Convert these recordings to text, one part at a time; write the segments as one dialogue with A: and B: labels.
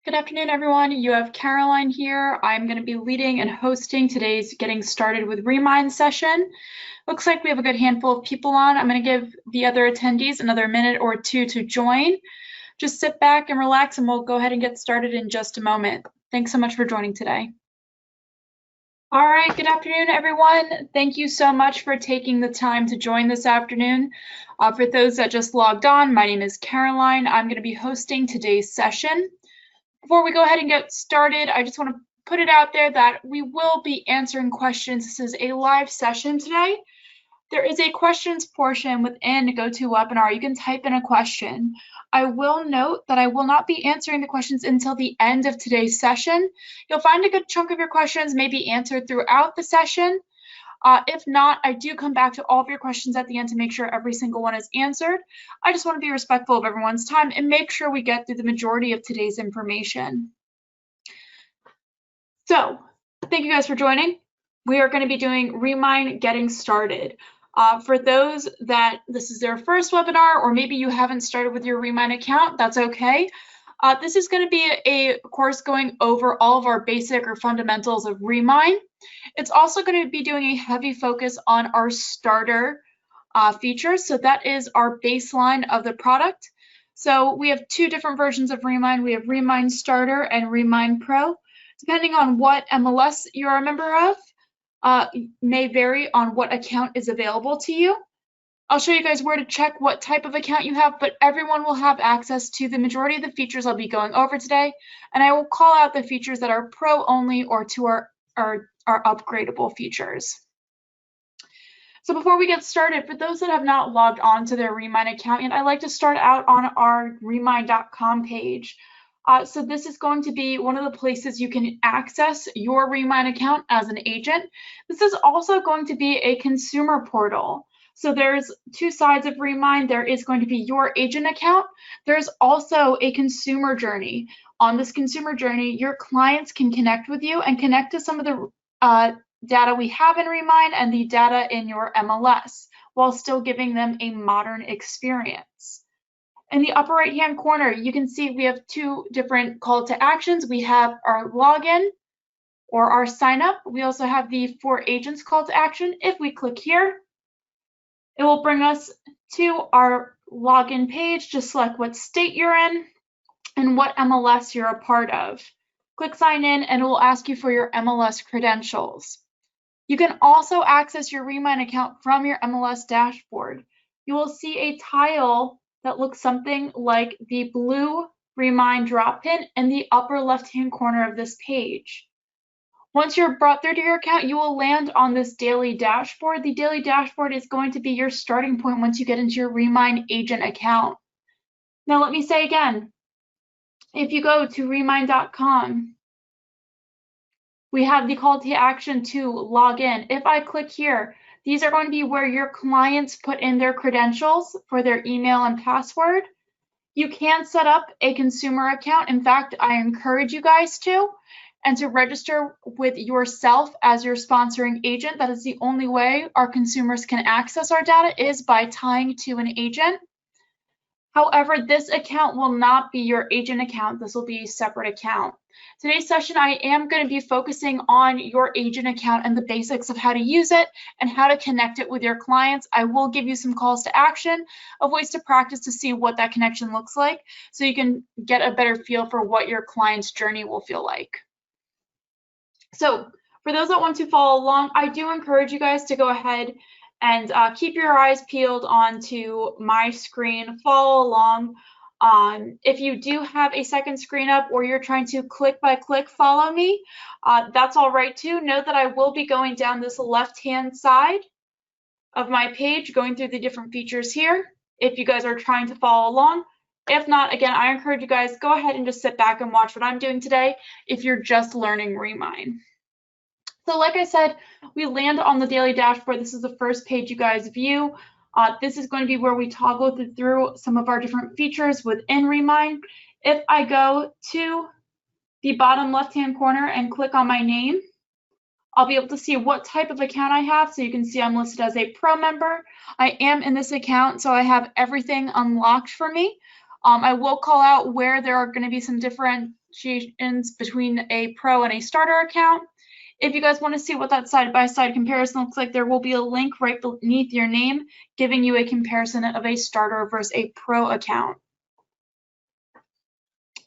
A: Good afternoon, everyone. You have Caroline here. I'm going to be leading and hosting today's Getting Started with Remine session. Looks like we have a good handful of people on. I'm going to give the other attendees another minute or two to join. Just sit back and relax, and we'll go ahead and get started in just a moment. Thanks so much for joining today. All right, good afternoon, everyone. Thank you so much for taking the time to join this afternoon. For those that just logged on, my name is Caroline. I'm going to be hosting today's session. Before we go ahead and get started, I just want to put it out there that we will be answering questions. This is a live session today. There is a questions portion within GoToWebinar. You can type in a question. I will note that I will not be answering the questions until the end of today's session. You'll find a good chunk of your questions may be answered throughout the session. If not, I do come back to all of your questions at the end to make sure every single one is answered. I just want to be respectful of everyone's time and make sure we get through the majority of today's information. So, thank you guys for joining. We are going to be doing Remine Getting Started. For those that this is their first webinar, or maybe you haven't started with your Remine account, that's okay. This is going to be a course going over all of our basic or fundamentals of Remine. It's also going to be doing a heavy focus on our starter features. So that is our baseline of the product. So we have two different versions of Remine. We have Remine Starter and Remine Pro. Depending on what MLS you're a member of, may vary on what account is available to you. I'll show you guys where to check what type of account you have, but everyone will have access to the majority of the features I'll be going over today, and I will call out the features that are Pro only or to our upgradable features. So before we get started, for those that have not logged on to their Remine account yet, I'd like to start out on our remine.com page. So this is going to be one of the places you can access your Remine account as an agent. This is also going to be a consumer portal. So there's two sides of Remine. There is going to be your agent account. There's also a consumer journey. On this consumer journey, your clients can connect with you and connect to some of the data we have in Remine and the data in your MLS, while still giving them a modern experience. In the upper right-hand corner, you can see we have two different call to actions. We have our login or our sign up. We also have the for agents call to action. If we click here, it will bring us to our login page. Just select what state you're in and what MLS you're a part of. Click sign in and it will ask you for your MLS credentials. You can also access your Remine account from your MLS dashboard. You will see a tile that looks something like the blue Remine drop pin in the upper left-hand corner of this page. Once you're brought through to your account, you will land on this daily dashboard. The daily dashboard is going to be your starting point once you get into your Remine agent account. Now let me say again, if you go to remine.com, we have the call to action to log in. If I click here, these are going to be where your clients put in their credentials for their email and password. You can set up a consumer account. In fact, I encourage you guys to, and to register with yourself as your sponsoring agent. That is the only way our consumers can access our data, is by tying to an agent. However, this account will not be your agent account. This will be a separate account. Today's session, I am going to be focusing on your agent account and the basics of how to use it and how to connect it with your clients. I will give you some calls to action of ways to practice to see what that connection looks like, so you can get a better feel for what your client's journey will feel like. So for those that want to follow along, I do encourage you guys to go ahead and keep your eyes peeled onto my screen, follow along. If you do have a second screen up or you're trying to click by click follow me, that's all right too. Note that I will be going down this left-hand side of my page, going through the different features here, if you guys are trying to follow along. If not, again, I encourage you guys, go ahead and just sit back and watch what I'm doing today if you're just learning Remine. So like I said, we land on the daily dashboard. This is the first page you guys view. This is going to be where we toggle through some of our different features within Remine. If I go to the bottom left-hand corner and click on my name, I'll be able to see what type of account I have. So you can see I'm listed as a pro member. I am in this account, so I have everything unlocked for me. I will call out where there are going to be some different differentiations between a pro and a starter account. If you guys want to see what that side-by-side comparison looks like, there will be a link right beneath your name giving you a comparison of a starter versus a pro account.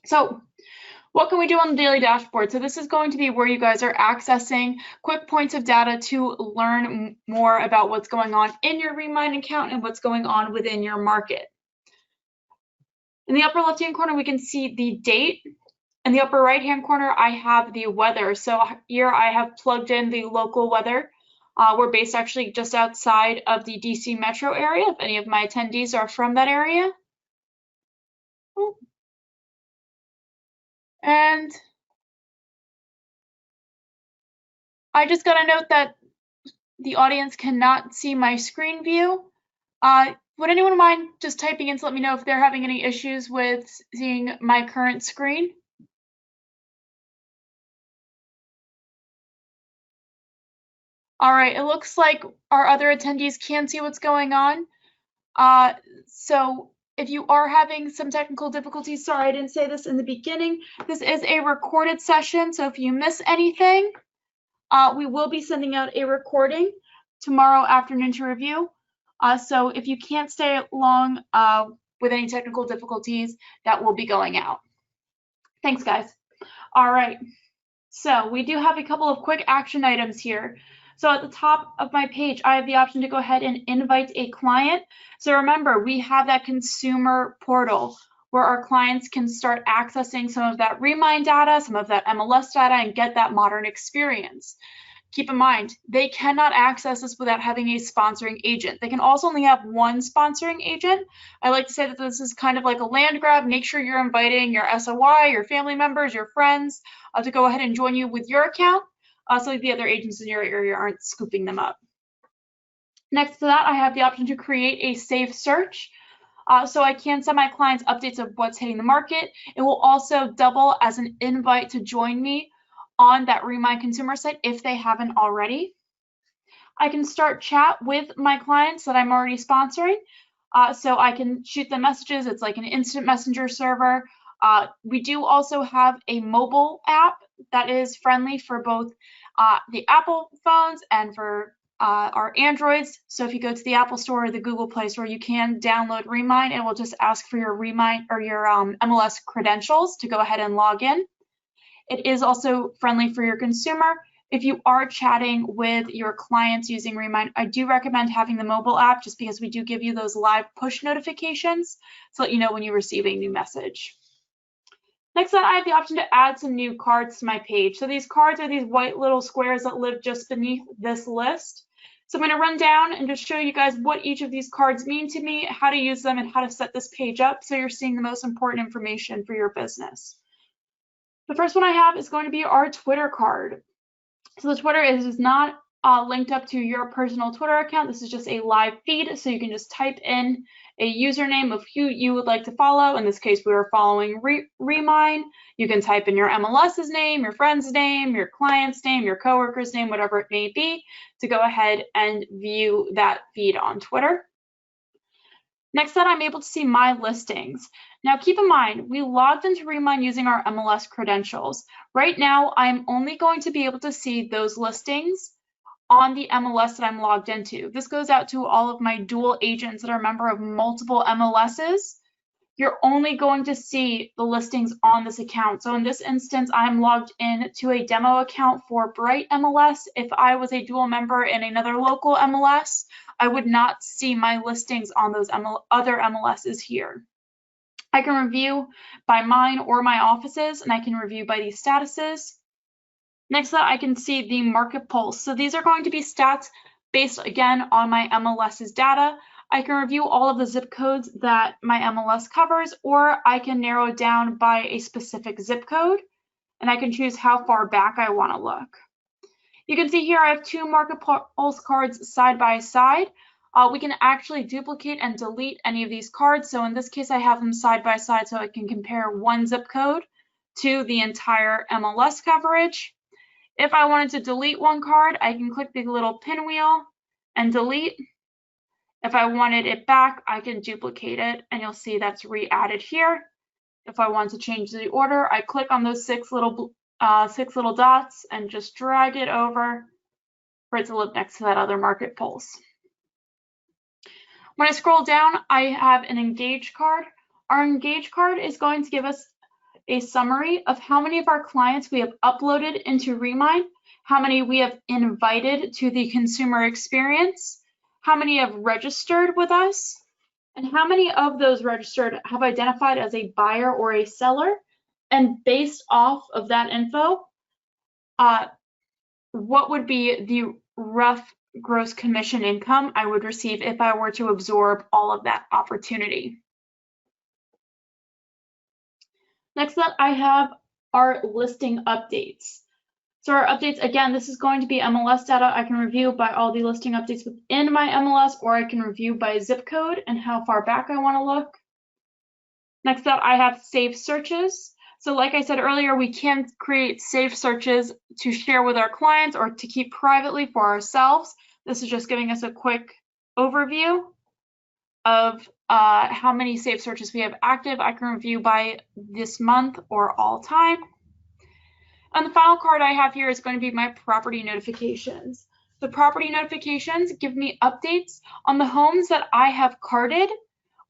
A: So what can we do on the daily dashboard? So this is going to be where you guys are accessing quick points of data to learn more about what's going on in your Remine account and what's going on within your market. In the upper left-hand corner, we can see the date. In the upper right-hand corner, I have the weather. So here I have plugged in the local weather. We're based actually just outside of the DC metro area, if any of my attendees are from that area. And I just got a note that the audience cannot see my screen view. Would anyone mind just typing in to let me know if they're having any issues with seeing my current screen? All right, it looks like our other attendees can see what's going on. So if you are having some technical difficulties, sorry, I didn't say this in the beginning. This is a recorded session, so if you miss anything, we will be sending out a recording tomorrow afternoon to review. So if you can't stay long with any technical difficulties, that will be going out. Thanks, guys. All right, so we do have a couple of quick action items here. So at the top of my page, I have the option to go ahead and invite a client. So remember, we have that consumer portal where our clients can start accessing some of that Remine data, some of that MLS data, and get that modern experience. Keep in mind, they cannot access this without having a sponsoring agent. They can also only have one sponsoring agent. I like to say that this is kind of like a land grab. Make sure you're inviting your SOI, your family members, your friends to go ahead and join you with your account so the other agents in your area aren't scooping them up. Next to that, I have the option to create a saved search. So I can send my clients updates of what's hitting the market. It will also double as an invite to join me on that Remine consumer site if they haven't already. I can start chat with my clients that I'm already sponsoring. So I can shoot them messages. It's like an instant messenger server. We do also have a mobile app that is friendly for both the Apple phones and for our Androids. So if you go to the Apple Store or the Google Play Store, you can download Remine. It will just ask for your Remine or your MLS credentials to go ahead and log in. It is also friendly for your consumer. If you are chatting with your clients using Remine, I do recommend having the mobile app just because we do give you those live push notifications to let you know when you receive a new message. Next up, I have the option to add some new cards to my page. So these cards are these white little squares that live just beneath this list. So I'm going to run down and just show you guys what each of these cards mean to me, how to use them, and how to set this page up so you're seeing the most important information for your business. The first one I have is going to be our Twitter card. So the Twitter is not linked up to your personal Twitter account. This is just a live feed, so you can just type in a username of who you would like to follow. In this case, we were following Remine. You can type in your MLS's name, your friend's name, your client's name, your coworker's name, whatever it may be, to go ahead and view that feed on Twitter. Next up, I'm able to see my listings. Now, keep in mind, we logged into Remine using our MLS credentials. Right now, I'm only going to be able to see those listings on the MLS that I'm logged into. This goes out to all of my dual agents that are a member of multiple MLSs. You're only going to see the listings on this account. So in this instance, I'm logged in to a demo account for Bright MLS. If I was a dual member in another local MLS, I would not see my listings on those other MLSs here. I can review by mine or my offices, and I can review by these statuses. Next up, I can see the market pulse. So these are going to be stats based, again, on my MLS's data. I can review all of the zip codes that my MLS covers, or I can narrow it down by a specific zip code, and I can choose how far back I want to look. You can see here I have two market pulse cards side by side. We can actually duplicate and delete any of these cards. So in this case, I have them side by side so I can compare one zip code to the entire MLS coverage. If I wanted to delete one card, I can click the little pinwheel and delete. If I wanted it back, I can duplicate it, and you'll see that's re-added here. If I want to change the order, I click on those six little dots and just drag it over for it to live next to that other market pulse. When I scroll down, I have an engage card. Our engage card is going to give us a summary of how many of our clients we have uploaded into Remine, how many we have invited to the consumer experience, how many have registered with us, and how many of those registered have identified as a buyer or a seller. And based off of that info, what would be the rough gross commission income I would receive if I were to absorb all of that opportunity. Next up, I have our listing updates. So our updates, again, this is going to be MLS data I can review by all the listing updates within my MLS, or I can review by zip code and how far back I want to look. Next up, I have saved searches. So like I said earlier, we can create saved searches to share with our clients or to keep privately for ourselves. This is just giving us a quick overview of how many saved searches we have active. I can review by this month or all time. And the final card I have here is going to be my property notifications. The property notifications give me updates on the homes that I have carded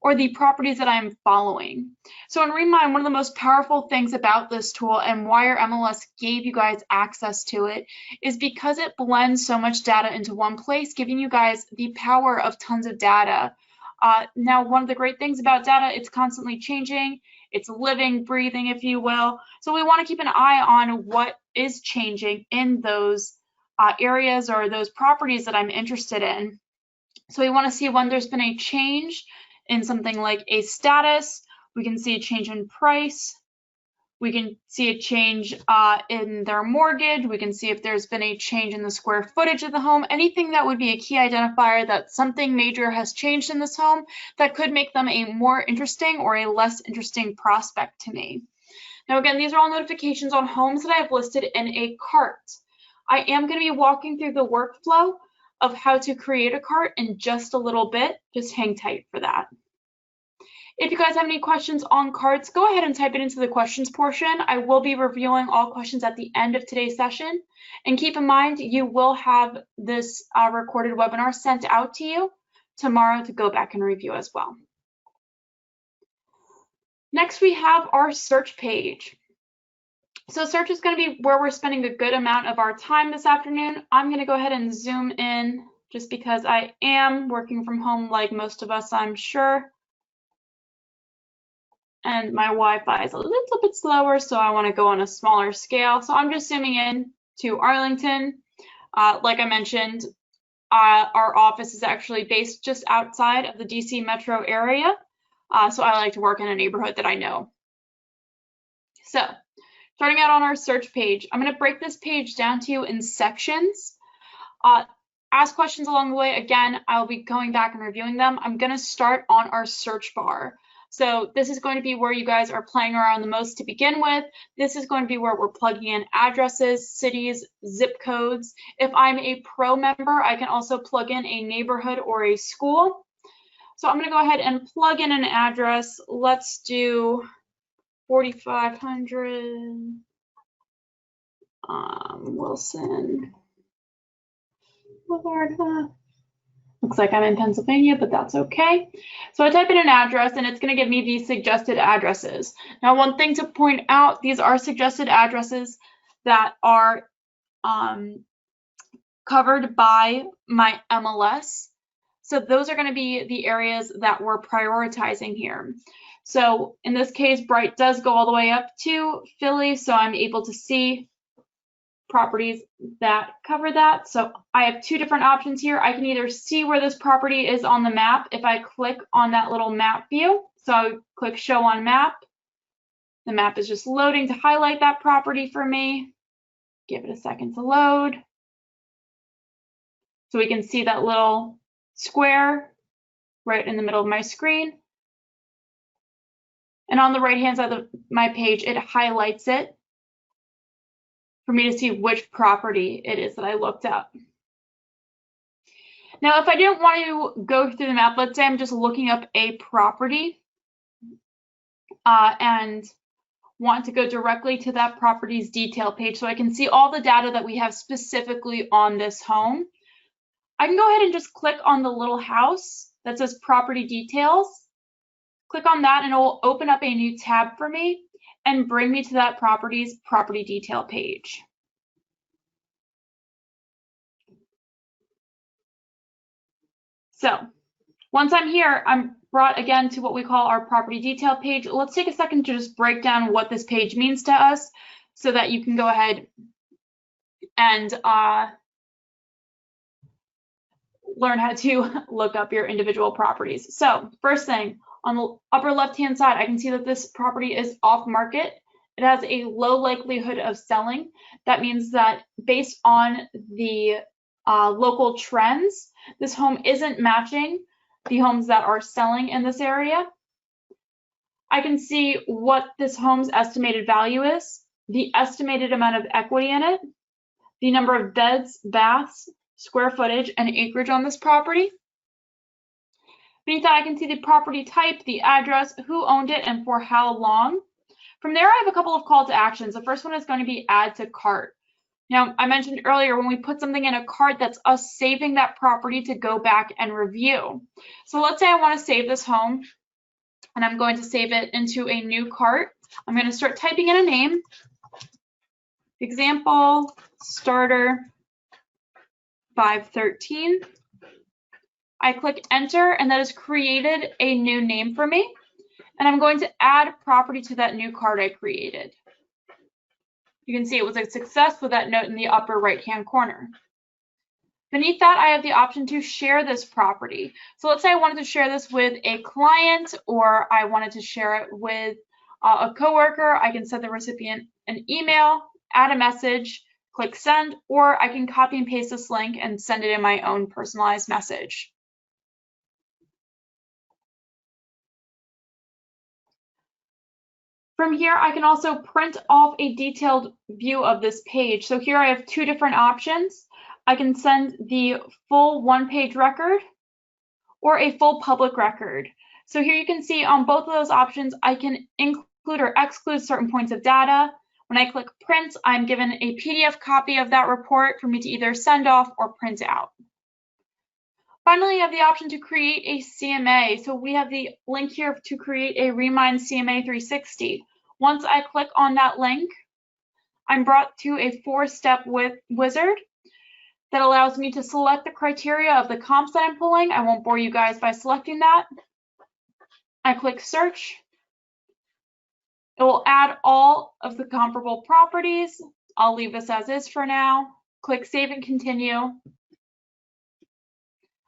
A: or the properties that I'm following. So in Remine, one of the most powerful things about this tool and why our MLS gave you guys access to it is because it blends so much data into one place, giving you guys the power of tons of data. Now, one of the great things about data, it's constantly changing. It's living, breathing, if you will. So we want to keep an eye on what is changing in those areas or those properties that I'm interested in. So we want to see when there's been a change in something like a status. We can see a change in price. We can see a change in their mortgage. We can see if there's been a change in the square footage of the home, anything that would be a key identifier that something major has changed in this home that could make them a more interesting or a less interesting prospect to me. Now, again, these are all notifications on homes that I've listed in a cart. I am going to be walking through the workflow of how to create a cart in just a little bit. Just hang tight for that. If you guys have any questions on carts, go ahead and type it into the questions portion. I will be reviewing all questions at the end of today's session. And keep in mind, you will have this recorded webinar sent out to you tomorrow to go back and review as well. Next, we have our search page. So search is going to be where we're spending a good amount of our time this afternoon. I'm going to go ahead and zoom in just because I am working from home like most of us, I'm sure. And my Wi-Fi is a little bit slower, so I want to go on a smaller scale. So I'm just zooming in to Arlington. Like I mentioned, our office is actually based just outside of the DC metro area. So I like to work in a neighborhood that I know. So starting out on our search page, I'm going to break this page down to you in sections. Ask questions along the way. Again, I'll be going back and reviewing them. I'm going to start on our search bar. So this is going to be where you guys are playing around the most to begin with. This is going to be where we're plugging in addresses, cities, zip codes. If I'm a pro member, I can also plug in a neighborhood or a school. So I'm going to go ahead and plug in an address. Let's do 4500 Wilson Boulevard. Looks like I'm in Pennsylvania, but that's okay. So I type in an address and it's going to give me these suggested addresses. Now, one thing to point out, these are suggested addresses that are covered by my MLS. So those are going to be the areas that we're prioritizing here. So in this case, Bright does go all the way up to Philly, so I'm able to see properties that cover that. So I have two different options here. I can either see where this property is on the map if I click on that little map view. So I would click show on map. The map is just loading to highlight that property for me. Give it a second to load. So we can see that little square right in the middle of my screen. And on the right-hand side of my page, it highlights it for me to see which property it is that I looked up. Now, if I didn't want to go through the map, let's say I'm just looking up a property. and want to go directly to that property's detail page so I can see all the data that we have specifically on this home, I can go ahead and just click on the little house that says property details. Click on that and it will open up a new tab for me and bring me to that property's property detail page. So once I'm here, I'm brought again to what we call our property detail page. Let's take a second to just break down what this page means to us so that you can go ahead and learn how to look up your individual properties. So first thing, on the upper left-hand side, I can see that this property is off market. It has a low likelihood of selling. That means that based on the local trends, this home isn't matching the homes that are selling in this area. I can see what this home's estimated value is, the estimated amount of equity in it, the number of beds, baths, square footage, and acreage on this property. Beneath that, I can see the property type, the address, who owned it, and for how long. From there, I have a couple of call to actions. The first one is going to be add to cart. Now, I mentioned earlier when we put something in a cart, that's us saving that property to go back and review. So let's say I want to save this home, and I'm going to save it into a new cart. I'm going to start typing in a name. Example, starter 513. I click enter, and that has created a new name for me. And I'm going to add property to that new cart I created. You can see it was a success with that note in the upper right-hand corner. Beneath that, I have the option to share this property. So let's say I wanted to share this with a client, or I wanted to share it with a coworker. I can send the recipient an email, add a message, click send, or I can copy and paste this link and send it in my own personalized message. From here, I can also print off a detailed view of this page. So here I have two different options. I can send the full one-page record or a full public record. So here you can see on both of those options, I can include or exclude certain points of data. When I click print, I'm given a PDF copy of that report for me to either send off or print out. Finally, you have the option to create a CMA. So we have the link here to create a Remine CMA 360. Once I click on that link, I'm brought to a 4-step wizard that allows me to select the criteria of the comps that I'm pulling. I won't bore you guys by selecting that. I click search. It will add all of the comparable properties. I'll leave this as is for now. Click save and continue.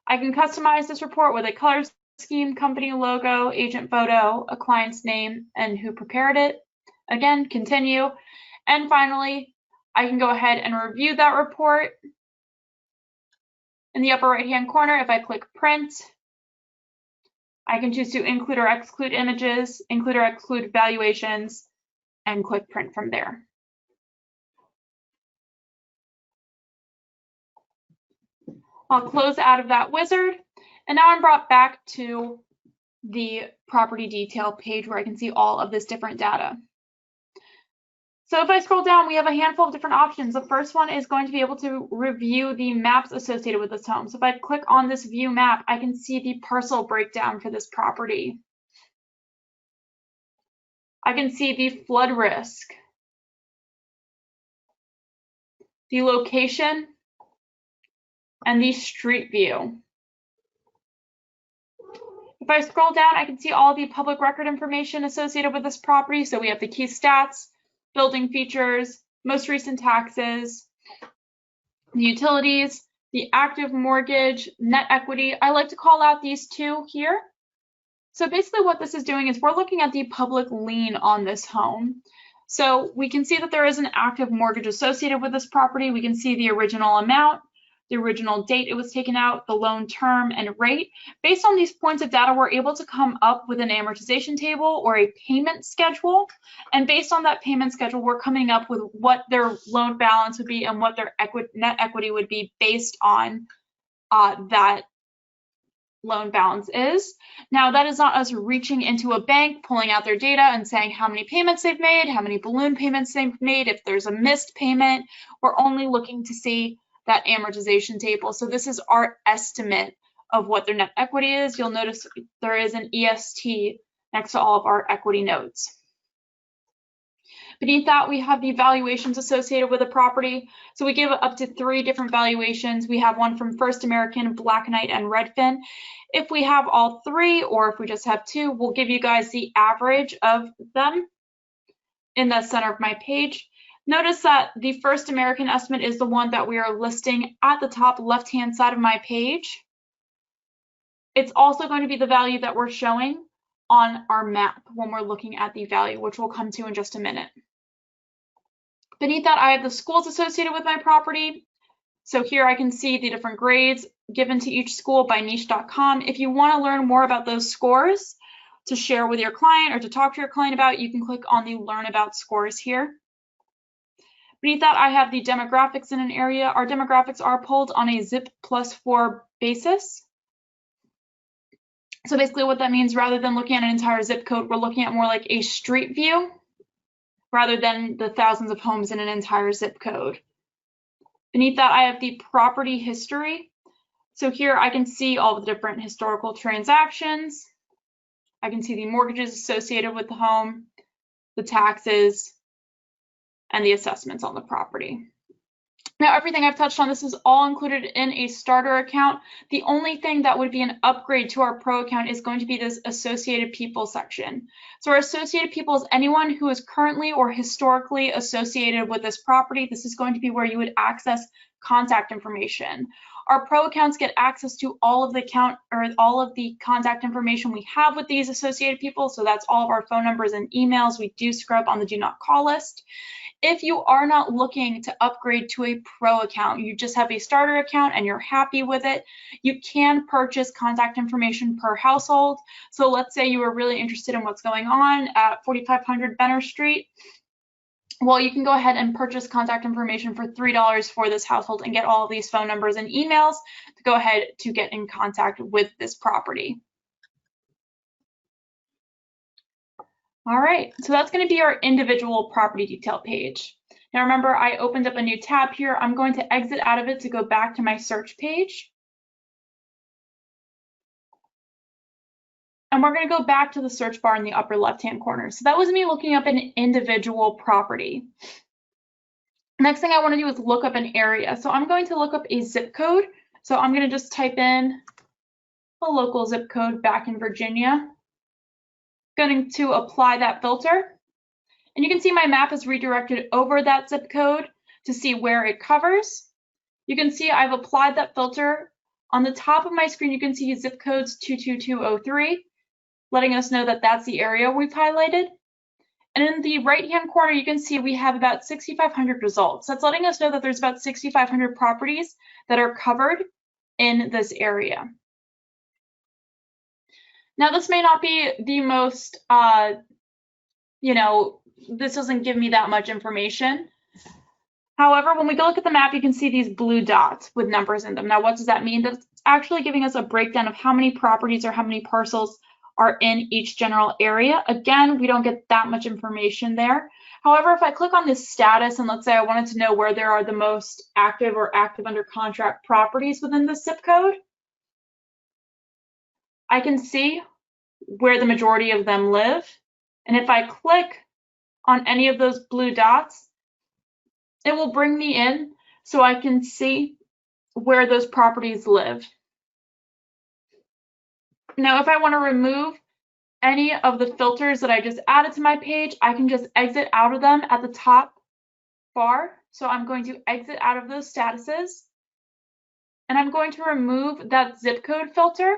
A: I can customize this report with a color scheme, company logo, agent photo, a client's name, and who prepared it. Again, continue. And finally, I can go ahead and review that report. In the upper right-hand corner, if I click print, I can choose to include or exclude images, include or exclude valuations, and click print from there. I'll close out of that wizard, and now I'm brought back to the property detail page where I can see all of this different data. So if I scroll down, we have a handful of different options. The first one is going to be able to review the maps associated with this home. So if I click on this view map, I can see the parcel breakdown for this property. I can see the flood risk, the location, and the street view. If I scroll down, I can see all the public record information associated with this property. So we have the key stats, building features, most recent taxes, the utilities, the active mortgage, net equity. I like to call out these two here. So basically what this is doing is we're looking at the public lien on this home. So we can see that there is an active mortgage associated with this property. We can see the original amount, the original date it was taken out, the loan term, and rate. Based on these points of data, we're able to come up with an amortization table or a payment schedule. And based on that payment schedule, we're coming up with what their loan balance would be and what their net equity would be based on that loan balance is. Now, that is not us reaching into a bank, pulling out their data and saying how many payments they've made, how many balloon payments they've made, if there's a missed payment. We're only looking to see that amortization table. So this is our estimate of what their net equity is. You'll notice there is an EST next to all of our equity notes. Beneath that, we have the valuations associated with a property. So we give up to 3 different valuations. We have one from First American, Black Knight, and Redfin. If we have all 3, or if we just have 2, we'll give you guys the average of them in the center of my page. Notice that the First American estimate is the one that we are listing at the top left-hand side of my page. It's also going to be the value that we're showing on our map when we're looking at the value, which we'll come to in just a minute. Beneath that, I have the schools associated with my property. So here I can see the different grades given to each school by niche.com. If you want to learn more about those scores to share with your client or to talk to your client about, you can click on the Learn About Scores here. Beneath that, I have the demographics in an area. Our demographics are pulled on a zip +4 basis. So basically what that means, rather than looking at an entire zip code, we're looking at more like a street view rather than the thousands of homes in an entire zip code. Beneath that, I have the property history. So here I can see all the different historical transactions. I can see the mortgages associated with the home, the taxes, and the assessments on the property. Now, everything I've touched on, this is all included in a starter account. The only thing that would be an upgrade to our pro account is going to be this associated people section. So our associated people is anyone who is currently or historically associated with this property. This is going to be where you would access contact information. Our pro accounts get access to all of the contact information we have with these associated people. So that's all of our phone numbers and emails. We do scrub on the do not call list. If you are not looking to upgrade to a pro account, you just have a starter account and you're happy with it, you can purchase contact information per household. So let's say you are really interested in what's going on at 4500 Benner Street. Well, you can go ahead and purchase contact information for $3 for this household and get all of these phone numbers and emails to go ahead to get in contact with this property. All right, so that's going to be our individual property detail page. Now remember, I opened up a new tab here. I'm going to exit out of it to go back to my search page. And we're going to go back to the search bar in the upper left-hand corner. So that was me looking up an individual property. Next thing I want to do is look up an area. So I'm going to look up a zip code. So I'm going to just type in a local zip code back in Virginia. Going to apply that filter. And you can see my map is redirected over that zip code to see where it covers. You can see I've applied that filter. On the top of my screen, you can see zip codes 22203, letting us know that that's the area we've highlighted. And in the right-hand corner, you can see we have about 6,500 results. That's letting us know that there's about 6,500 properties that are covered in this area. Now, this may not be the most, this doesn't give me that much information. However, when we go look at the map, you can see these blue dots with numbers in them. Now, what does that mean? That's actually giving us a breakdown of how many properties or how many parcels are in each general area. Again, we don't get that much information there. However, if I click on this status, and let's say I wanted to know where there are the most active or active under contract properties within the zip code, I can see where the majority of them live. And if I click on any of those blue dots, it will bring me in so I can see where those properties live. Now, if I want to remove any of the filters that I just added to my page, I can just exit out of them at the top bar. So I'm going to exit out of those statuses, and I'm going to remove that zip code filter.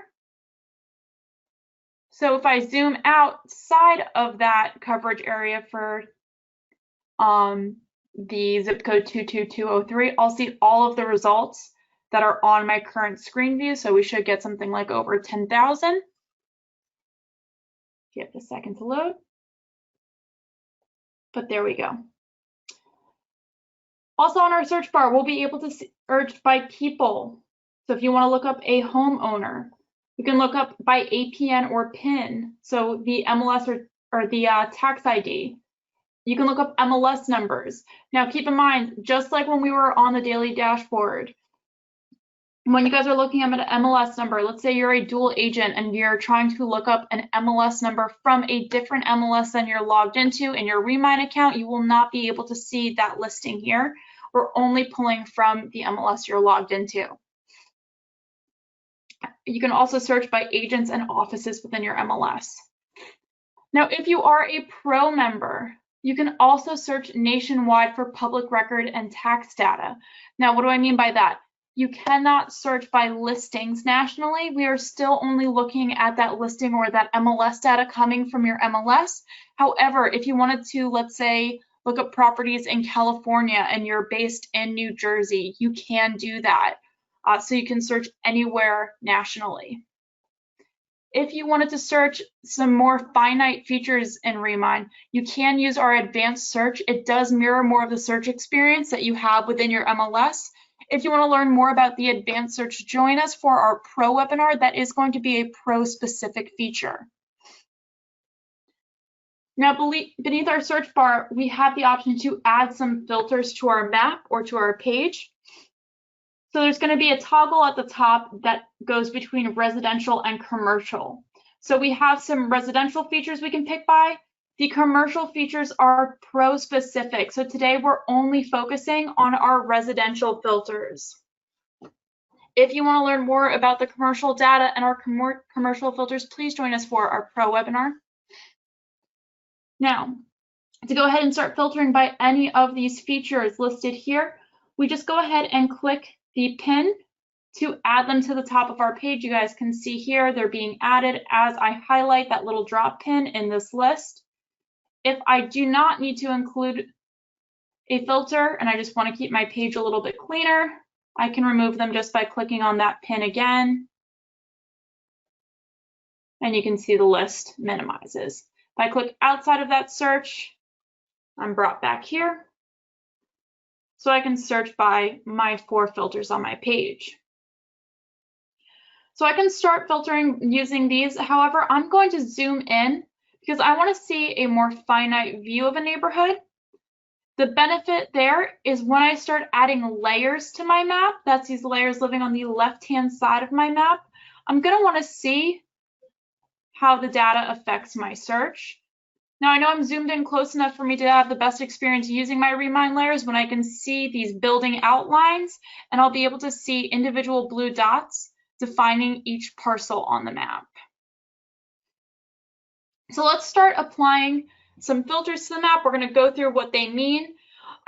A: So if I zoom outside of that coverage area for the zip code 22203, I'll see all of the results that are on my current screen view. So we should get something like over 10,000. Give it a second to load. But there we go. Also on our search bar, we'll be able to search by people. So if you want to look up a homeowner, You can look up by APN or PIN, so the MLS or the tax ID. You can look up MLS numbers. Now keep in mind, just like when we were on the daily dashboard, when you guys are looking at an MLS number, let's say you're a dual agent and you're trying to look up an MLS number from a different MLS than you're logged into in your Remine account, you will not be able to see that listing here. We're only pulling from the MLS you're logged into. You can also search by agents and offices within your MLS. Now, if you are a pro member, you can also search nationwide for public record and tax data. Now, what do I mean by that? You cannot search by listings nationally. We are still only looking at that listing or that MLS data coming from your MLS. However, if you wanted to, let's say, look up properties in California and you're based in New Jersey, you can do that. So you can search anywhere nationally. If you wanted to search some more finite features in Remine, you can use our advanced search. It does mirror more of the search experience that you have within your MLS. If you want to learn more about the advanced search, join us for our pro webinar. That is going to be a pro specific feature. Now, beneath our search bar, we have the option to add some filters to our map or to our page. So there's going to be a toggle at the top that goes between residential and commercial. So we have some residential features we can pick by. The commercial features are pro specific. So today we're only focusing on our residential filters. If you want to learn more about the commercial data and our commercial filters, please join us for our pro webinar. Now, to go ahead and start filtering by any of these features listed here, we just go ahead and click the pin to add them to the top of our page. You guys can see here they're being added as I highlight that little drop pin in this list. If I do not need to include a filter and I just want to keep my page a little bit cleaner, I can remove them just by clicking on that pin again. And you can see the list minimizes. If I click outside of that search, I'm brought back here. So I can search by my 4 filters on my page. So I can start filtering using these. However, I'm going to zoom in because I want to see a more finite view of a neighborhood. The benefit there is when I start adding layers to my map, that's these layers living on the left-hand side of my map, I'm going to want to see how the data affects my search. Now I know I'm zoomed in close enough for me to have the best experience using my Remine layers when I can see these building outlines, and I'll be able to see individual blue dots defining each parcel on the map. So let's start applying some filters to the map. We're going to go through what they mean,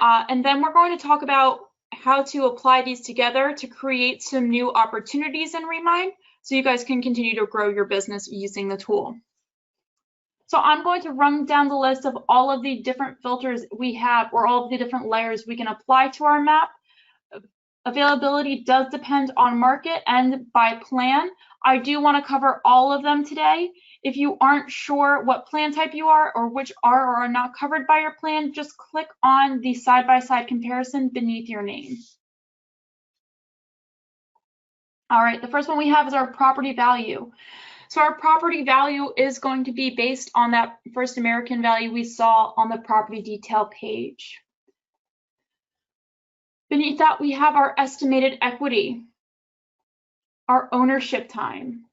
A: and then we're going to talk about how to apply these together to create some new opportunities in Remine so you guys can continue to grow your business using the tool. So I'm going to run down the list of all of the different filters we have or all of the different layers we can apply to our map. Availability does depend on market and by plan. I do want to cover all of them today. If you aren't sure what plan type you are or which are or are not covered by your plan, just click on the side-by-side comparison beneath your name. All right, the first one we have is our property value. So our property value is going to be based on that first American value we saw on the property detail page. Beneath that, we have our estimated equity, our ownership time,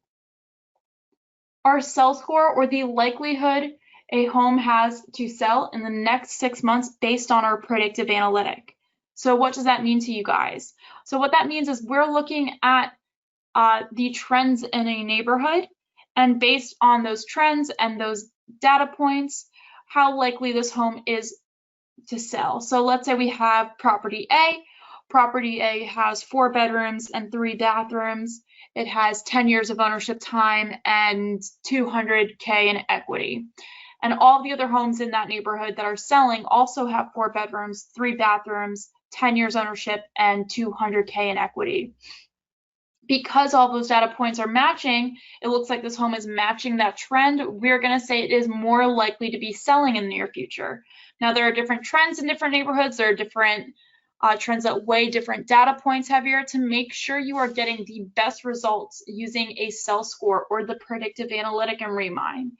A: our sell score or the likelihood a home has to sell in the next 6 months based on our predictive analytic. So what does that mean to you guys? So what that means is we're looking at the trends in a neighborhood, and based on those trends and those data points, how likely this home is to sell. So let's say we have property A. Property A has 4 bedrooms and 3 bathrooms. It has 10 years of ownership time and $200K in equity. And all the other homes in that neighborhood that are selling also have 4 bedrooms, 3 bathrooms, 10 years ownership, and $200K in equity. Because all those data points are matching, it looks like this home is matching that trend. We're going to say it is more likely to be selling in the near future. Now, there are different trends in different neighborhoods. There are different trends that weigh different data points heavier to make sure you are getting the best results using a cell score or the predictive analytic in Remine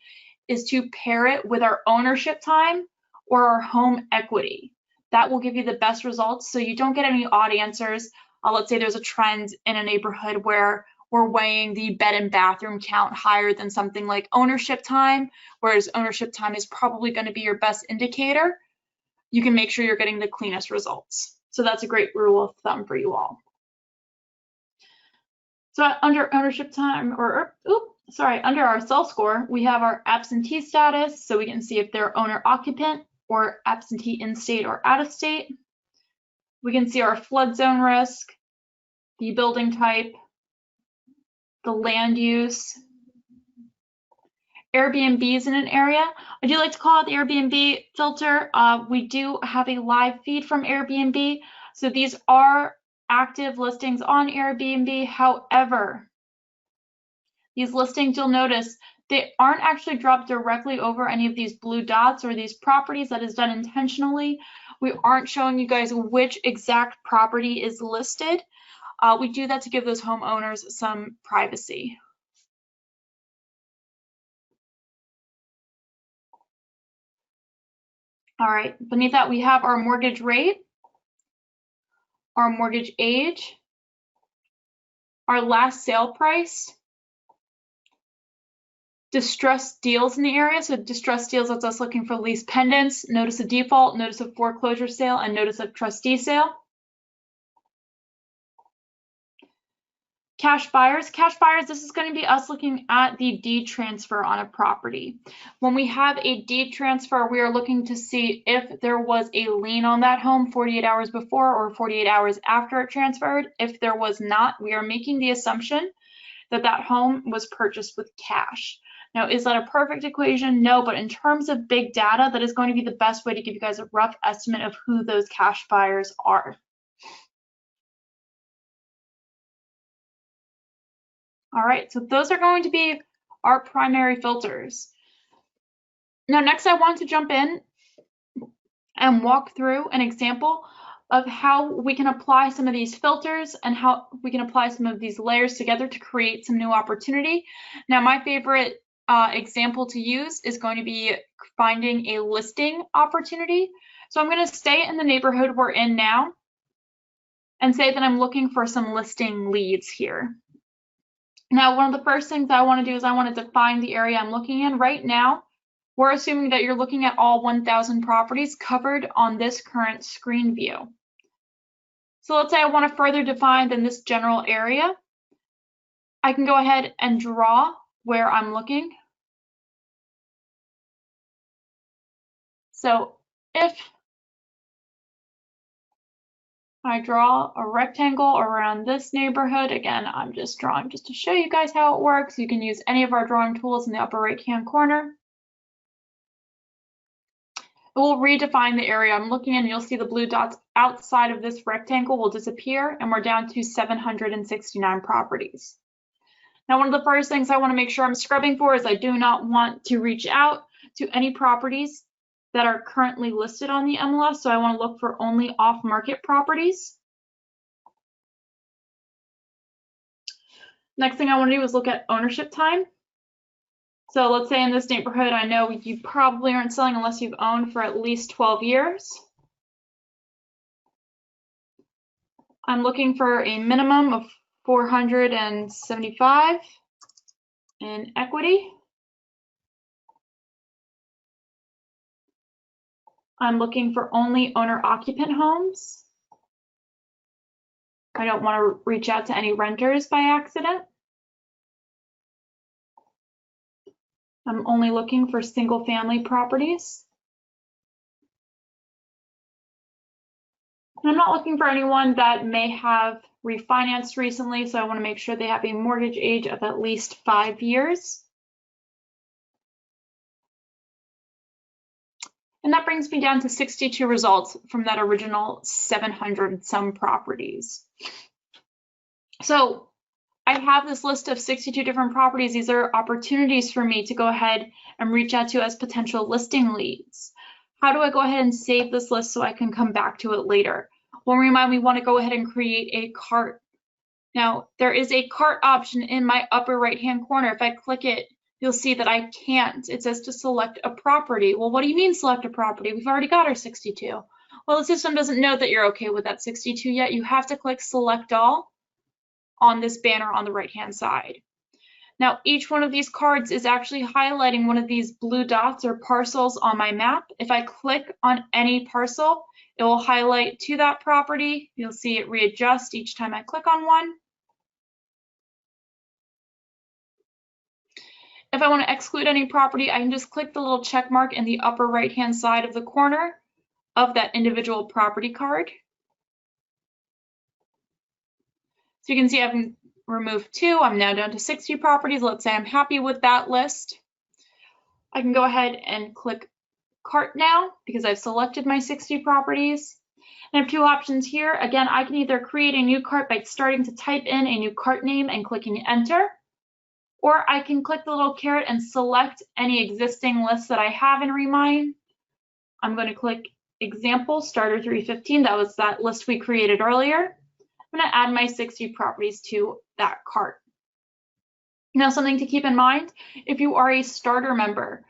A: is to pair it with our ownership time or our home equity. That will give you the best results so you don't get any odd answers. Let's say there's a trend in a neighborhood where we're weighing the bed and bathroom count higher than something like ownership time, whereas ownership time is probably going to be your best indicator. You can make sure you're getting the cleanest results. So that's a great rule of thumb for you all. So under ownership time, under our cell score, we have our absentee status, so we can see if they're owner occupant or absentee in state or out of state. We can see our flood zone risk, the building type, the land use, Airbnbs in an area. I do like to call out the Airbnb filter. We do have a live feed from Airbnb. So these are active listings on Airbnb. However, these listings, you'll notice, they aren't actually dropped directly over any of these blue dots or these properties. That is done intentionally. We aren't showing you guys which exact property is listed. We do that to give those homeowners some privacy. All right, beneath that we have our mortgage rate, our mortgage age, our last sale price, distressed deals in the area. So distressed deals, that's us looking for lease pendants, notice of default, notice of foreclosure sale, and notice of trustee sale. Cash buyers, this is going to be us looking at the deed transfer on a property. When we have a deed transfer, we are looking to see if there was a lien on that home 48 hours before or 48 hours after it transferred. If there was not, we are making the assumption that that home was purchased with cash. Now, is that a perfect equation? No, but in terms of big data, that is going to be the best way to give you guys a rough estimate of who those cash buyers are. All right, so those are going to be our primary filters. Now, next I want to jump in and walk through an example of how we can apply some of these filters and how we can apply some of these layers together to create some new opportunity. Now, my favorite example to use is going to be finding a listing opportunity. So I'm going to stay in the neighborhood we're in now and say that I'm looking for some listing leads here. Now, one of the first things I want to do is I want to define the area I'm looking in. Right now, we're assuming that you're looking at all 1,000 properties covered on this current screen view. So let's say I want to further define than this general area. I can go ahead and draw where I'm looking. So if I draw a rectangle around this neighborhood, again, I'm just drawing just to show you guys how it works. You can use any of our drawing tools in the upper right-hand corner. It will redefine the area I'm looking in. You'll see the blue dots outside of this rectangle will disappear, and we're down to 769 properties. Now, one of the first things I want to make sure I'm scrubbing for is I do not want to reach out to any properties that are currently listed on the MLS. So I want to look for only off-market properties. Next thing I want to do is look at ownership time. So let's say in this neighborhood, I know you probably aren't selling unless you've owned for at least 12 years. I'm looking for a minimum of 475 in equity. I'm looking for only owner-occupant homes. I don't want to reach out to any renters by accident. I'm only looking for single-family properties. I'm not looking for anyone that may have refinanced recently, so I want to make sure they have a mortgage age of at least 5 years. And that brings me down to 62 results from that original 700 some properties. So I have this list of 62 different properties. These are opportunities for me to go ahead and reach out to as potential listing leads. How do I go ahead and save this list so I can come back to it later? Well, Remine, we want to go ahead and create a cart. Now, there is a cart option in my upper right-hand corner. If I click it, you'll see that I can't. It says to select a property. Well, what do you mean select a property? We've already got our 62. Well, the system doesn't know that you're okay with that 62 yet. You have to click select all on this banner on the right-hand side. Now, each one of these cards is actually highlighting one of these blue dots or parcels on my map. If I click on any parcel, it will highlight to that property. You'll see it readjust each time I click on one. If I want to exclude any property, I can just click the little check mark in the upper right-hand side of the corner of that individual property card. So you can see I've removed 2. I'm now down to 60 properties. Let's say I'm happy with that list. I can go ahead and click cart now because I've selected my 60 properties. I have 2 options here. Again, I can either create a new cart by starting to type in a new cart name and clicking enter, or I can click the little caret and select any existing list that I have in Remine. I'm going to click example starter 315. That was that list we created earlier. I'm going to add my 60 properties to that cart. Now, something to keep in mind, if you are a starter member,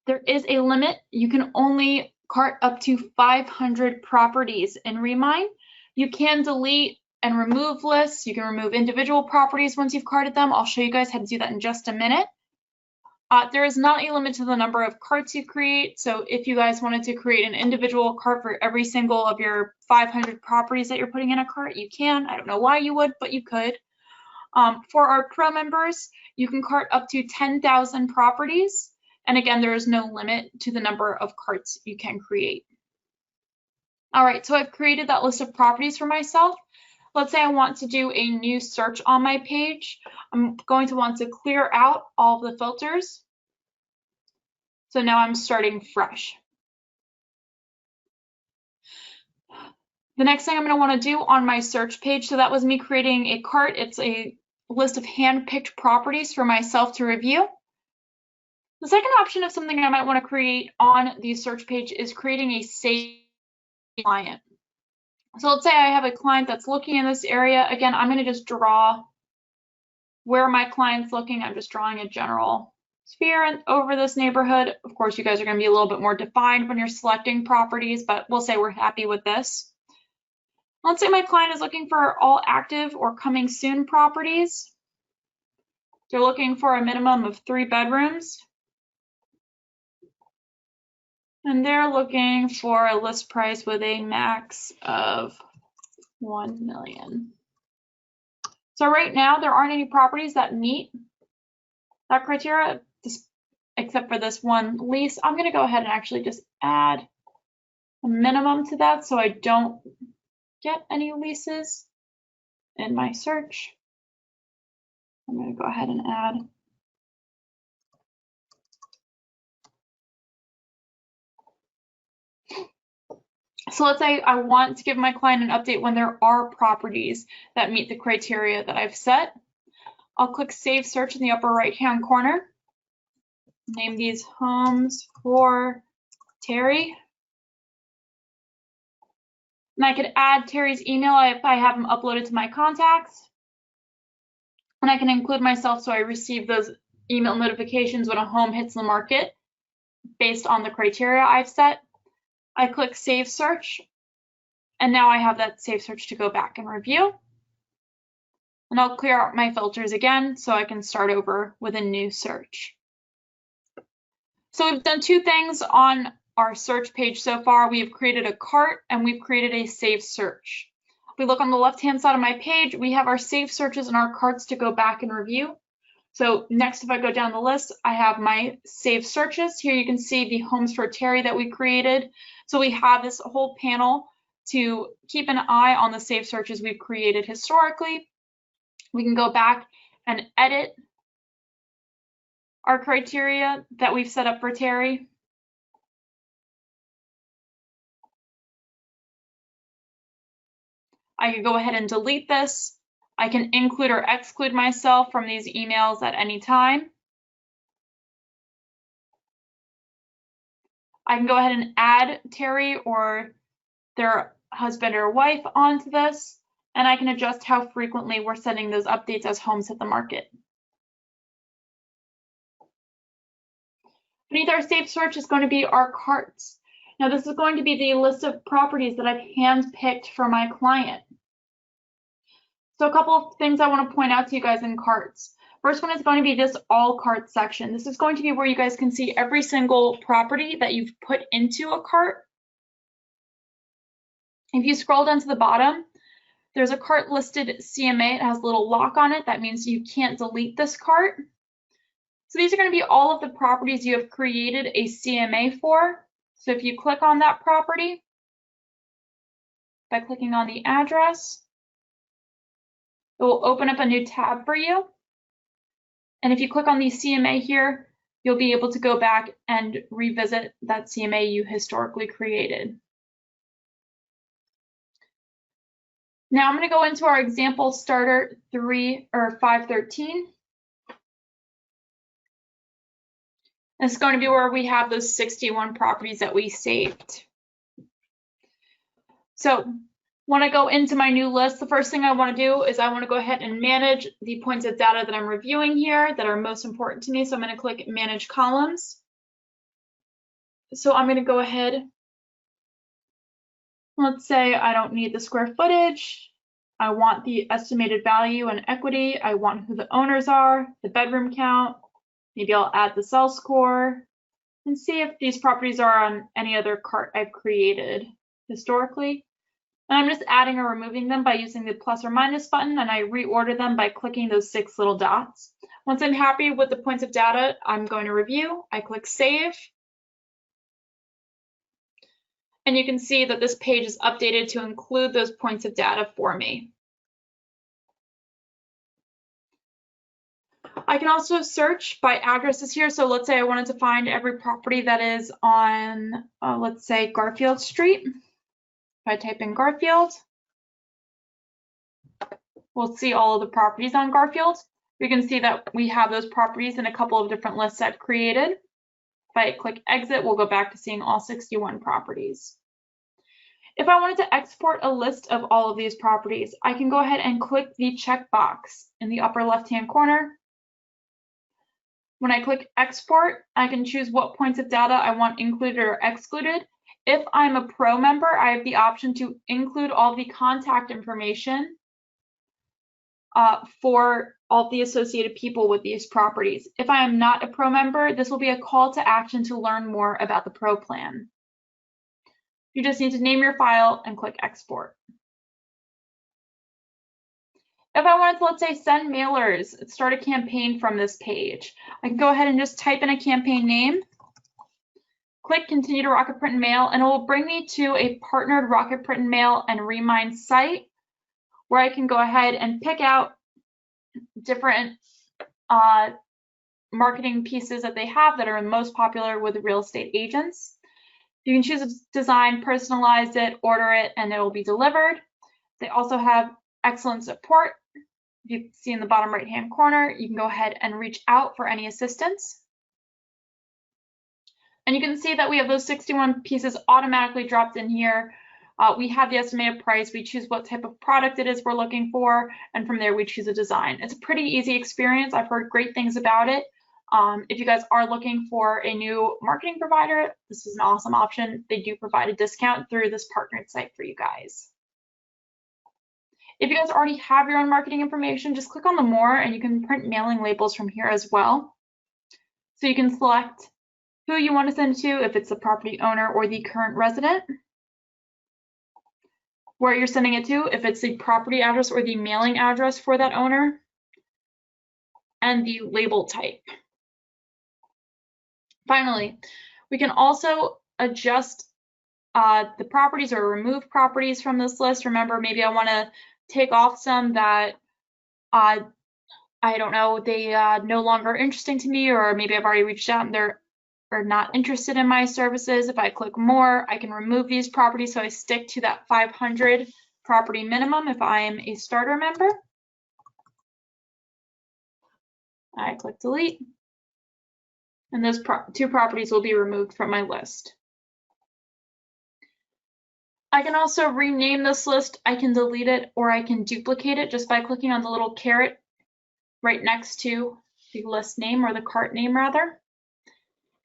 A: there is a limit. You can only cart up to 500 properties in Remine. You can delete and remove lists. You can remove individual properties once you've carted them. I'll show you guys how to do that in just a minute. There is not a limit to the number of carts you create. So if you guys wanted to create an individual cart for every single of your 500 properties that you're putting in a cart, you can. I don't know why you would, but you could. For our pro members, you can cart up to 10,000 properties. And again, there is no limit to the number of carts you can create. All right, so I've created that list of properties for myself. Let's say I want to do a new search on my page. I'm going to want to clear out all of the filters. So now I'm starting fresh. The next thing I'm going to want to do on my search page, so that was me creating a cart. It's a list of hand-picked properties for myself to review. The second option of something I might want to create on the search page is creating a saved client. So let's say I have a client that's looking in this area. Again, I'm going to just draw where my client's looking. I'm just drawing a general sphere over this neighborhood. Of course, you guys are going to be a little bit more defined when you're selecting properties, but we'll say we're happy with this. Let's say my client is looking for all active or coming soon properties. They're looking for a minimum of 3 bedrooms. And they're looking for a list price with a max of 1 million. So right now, there aren't any properties that meet that criteria, except for this one lease. I'm going to go ahead and actually just add a minimum to that so I don't get any leases in my search. I'm going to go ahead and add . So let's say I want to give my client an update when there are properties that meet the criteria that I've set. I'll click Save Search in the upper right-hand corner. Name these Homes for Terry. And I could add Terry's email if I have him uploaded to my contacts. And I can include myself so I receive those email notifications when a home hits the market based on the criteria I've set. I click Save Search, and now I have that Save Search to go back and review. And I'll clear out my filters again so I can start over with a new search. So we've done 2 things on our search page so far. We have created a cart and we've created a saved search. If we look on the left-hand side of my page, we have our saved searches and our carts to go back and review. So next, if I go down the list, I have my saved searches. Here you can see the Homes for Terry that we created. So we have this whole panel to keep an eye on the saved searches we've created historically. We can go back and edit our criteria that we've set up for Terry. I can go ahead and delete this. I can include or exclude myself from these emails at any time. I can go ahead and add Terry or their husband or wife onto this, and I can adjust how frequently we're sending those updates as homes hit the market. Beneath our saved search is going to be our carts. Now this is going to be the list of properties that I've hand-picked for my client. So a couple of things I want to point out to you guys in carts. First one is going to be this all carts section. This is going to be where you guys can see every single property that you've put into a cart. If you scroll down to the bottom, there's a cart listed CMA. It has a little lock on it. That means you can't delete this cart. So these are going to be all of the properties you have created a CMA for. So if you click on that property by clicking on the address, it will open up a new tab for you. And if you click on the CMA here, you'll be able to go back and revisit that CMA you historically created. Now I'm going to go into our example starter 513. This is going to be where we have those 61 properties that we saved. So when I go into my new list, the first thing I want to do is I want to go ahead and manage the points of data that I'm reviewing here that are most important to me. So I'm going to click Manage Columns. So I'm going to go ahead. Let's say I don't need the square footage. I want the estimated value and equity. I want who the owners are, the bedroom count. Maybe I'll add the cell score and see if these properties are on any other cart I've created historically. And I'm just adding or removing them by using the plus or minus button, and I reorder them by clicking those 6 little dots. Once I'm happy with the points of data I'm going to review, I click Save. And you can see that this page is updated to include those points of data for me. I can also search by addresses here. So let's say I wanted to find every property that is on, let's say, Garfield Street. If I type in Garfield, we'll see all of the properties on Garfield. We can see that we have those properties in a couple of different lists I've created. If I click Exit, we'll go back to seeing all 61 properties. If I wanted to export a list of all of these properties, I can go ahead and click the checkbox in the upper left-hand corner. When I click Export, I can choose what points of data I want included or excluded. If I'm a pro member, I have the option to include all the contact information for all the associated people with these properties. If I am not a pro member, this will be a call to action to learn more about the pro plan. You just need to name your file and click Export. If I wanted to, let's say, send mailers, start a campaign from this page, I can go ahead and just type in a campaign name, click Continue to Rocket Print and Mail, and it will bring me to a partnered Rocket Print and Mail and Remine site where I can go ahead and pick out different marketing pieces that they have that are most popular with real estate agents. You can choose a design, personalize it, order it, and it will be delivered. They also have excellent support. If you see in the bottom right-hand corner, you can go ahead and reach out for any assistance. And you can see that we have those 61 pieces automatically dropped in here. We have the estimated price. We choose what type of product it is we're looking for, and from there we choose a design. It's a pretty easy experience. I've heard great things about it. If you guys are looking for a new marketing provider, this is an awesome option. They do provide a discount through this partnered site for you guys. If you guys already have your own marketing information, just click on the More and you can print mailing labels from here as well. So you can select who you want to send to, if it's the property owner or the current resident, where you're sending it to, if it's the property address or the mailing address for that owner, and the label type. Finally, we can also adjust the properties or remove properties from this list. Remember, maybe I want to take off some that I don't know, they no longer interesting to me, or maybe I've already reached out and they're not interested in my services. If I click More, I can remove these properties so I stick to that 500 property minimum if I am a starter member. I click Delete, and those 2 properties will be removed from my list. I can also rename this list. I can delete it or I can duplicate it just by clicking on the little caret right next to the list name, or the cart name rather.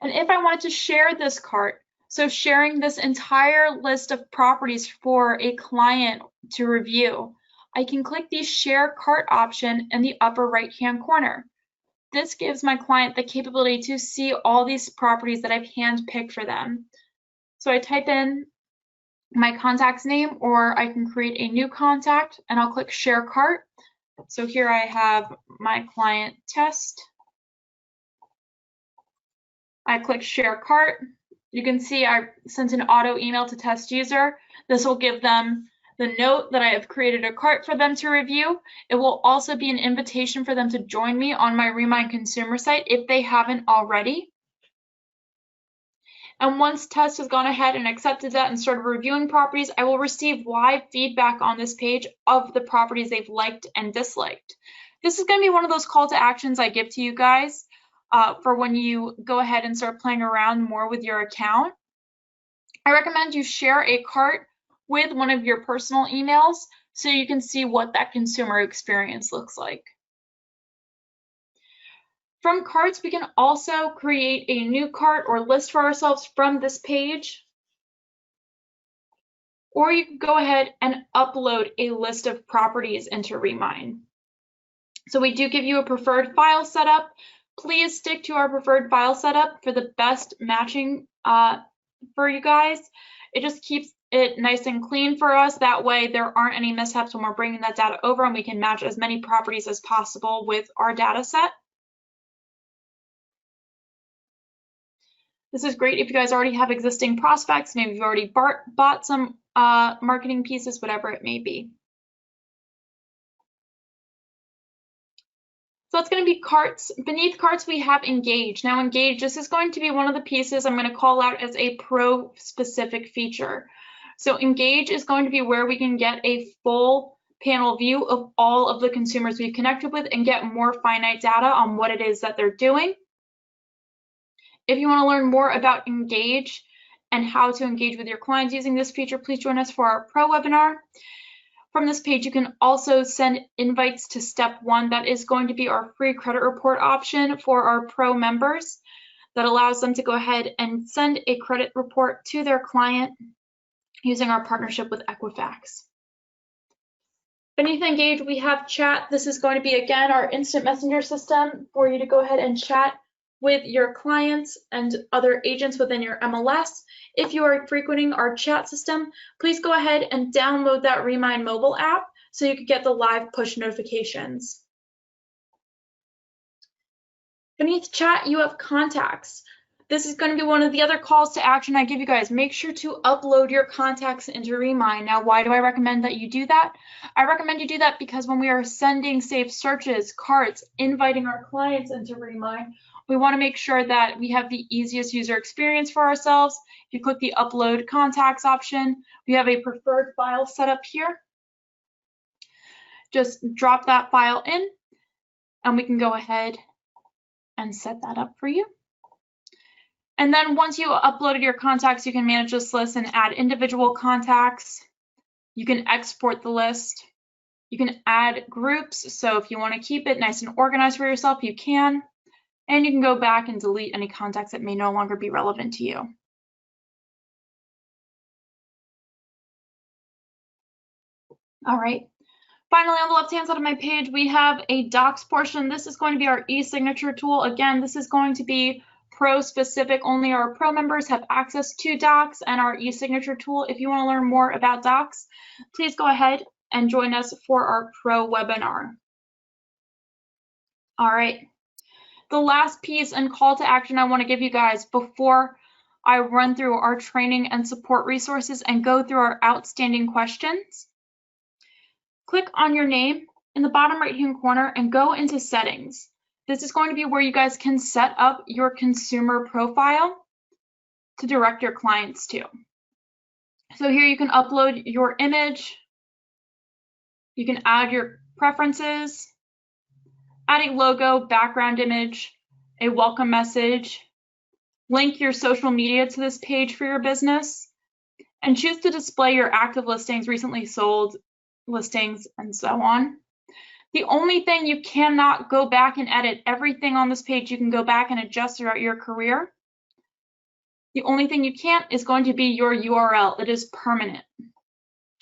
A: And if I wanted to share this cart, so sharing this entire list of properties for a client to review, I can click the share cart option in the upper right-hand corner. This gives my client the capability to see all these properties that I've handpicked for them. So I type in my contact's name, or I can create a new contact, and I'll click share cart. So here I have my client Test. I click share cart. You can see I sent an auto email to test user. This will give them the note that I have created a cart for them to review. It will also be an invitation for them to join me on my Remine consumer site if they haven't already. And once Test has gone ahead and accepted that and started reviewing properties, I will receive live feedback on this page of the properties they've liked and disliked. This is going to be one of those call to actions I give to you guys for when you go ahead and start playing around more with your account. I recommend you share a cart with one of your personal emails so you can see what that consumer experience looks like. From carts, we can also create a new cart or list for ourselves from this page. Or you can go ahead and upload a list of properties into Remine. So we do give you a preferred file setup. Please stick to our preferred file setup for the best matching for you guys. It just keeps it nice and clean for us. That way there aren't any mishaps when we're bringing that data over, and we can match as many properties as possible with our data set. This is great if you guys already have existing prospects, maybe you've already bought some marketing pieces, whatever it may be. So it's going to be carts. Beneath carts, we have Engage. Now Engage, this is going to be one of the pieces I'm going to call out as a pro specific feature. So Engage is going to be where we can get a full panel view of all of the consumers we've connected with and get more finite data on what it is that they're doing. If you want to learn more about Engage and how to engage with your clients using this feature, please join us for our pro webinar. From this page, you can also send invites to step 1. That is going to be our free credit report option for our pro members that allows them to go ahead and send a credit report to their client using our partnership with Equifax. Beneath Engage, we have Chat. This is going to be, again, our instant messenger system for you to go ahead and chat with your clients and other agents within your MLS. If you are frequenting our chat system, please go ahead and download that Remine mobile app so you can get the live push notifications. Beneath Chat, you have Contacts. This is going to be one of the other calls to action I give you guys. Make sure to upload your contacts into Remine. Now, why do I recommend that you do that? I recommend you do that because when we are sending saved searches, carts, inviting our clients into Remine, we want to make sure that we have the easiest user experience for ourselves. If you click the Upload Contacts option, we have a preferred file set up here. Just drop that file in, and we can go ahead and set that up for you. And then once you uploaded your contacts, you can manage this list and add individual contacts. You can export the list. You can add groups. So if you want to keep it nice and organized for yourself, you can. And you can go back and delete any contacts that may no longer be relevant to you. All right. Finally, on the left-hand side of my page, we have a docs portion. This is going to be our e-signature tool. Again, this is going to be pro specific. Only our pro members have access to docs and our e-signature tool. If you want to learn more about docs, please go ahead and join us for our pro webinar. All right. The last piece and call to action I want to give you guys before I run through our training and support resources and go through our outstanding questions. Click on your name in the bottom right-hand corner and go into settings. This is going to be where you guys can set up your consumer profile to direct your clients to. So here you can upload your image. You can add your preferences, add a logo, background image, a welcome message, link your social media to this page for your business, and choose to display your active listings, recently sold listings, and so on. The only thing you cannot go back and edit, everything on this page you can go back and adjust throughout your career. The only thing you can't is going to be your URL. It is permanent.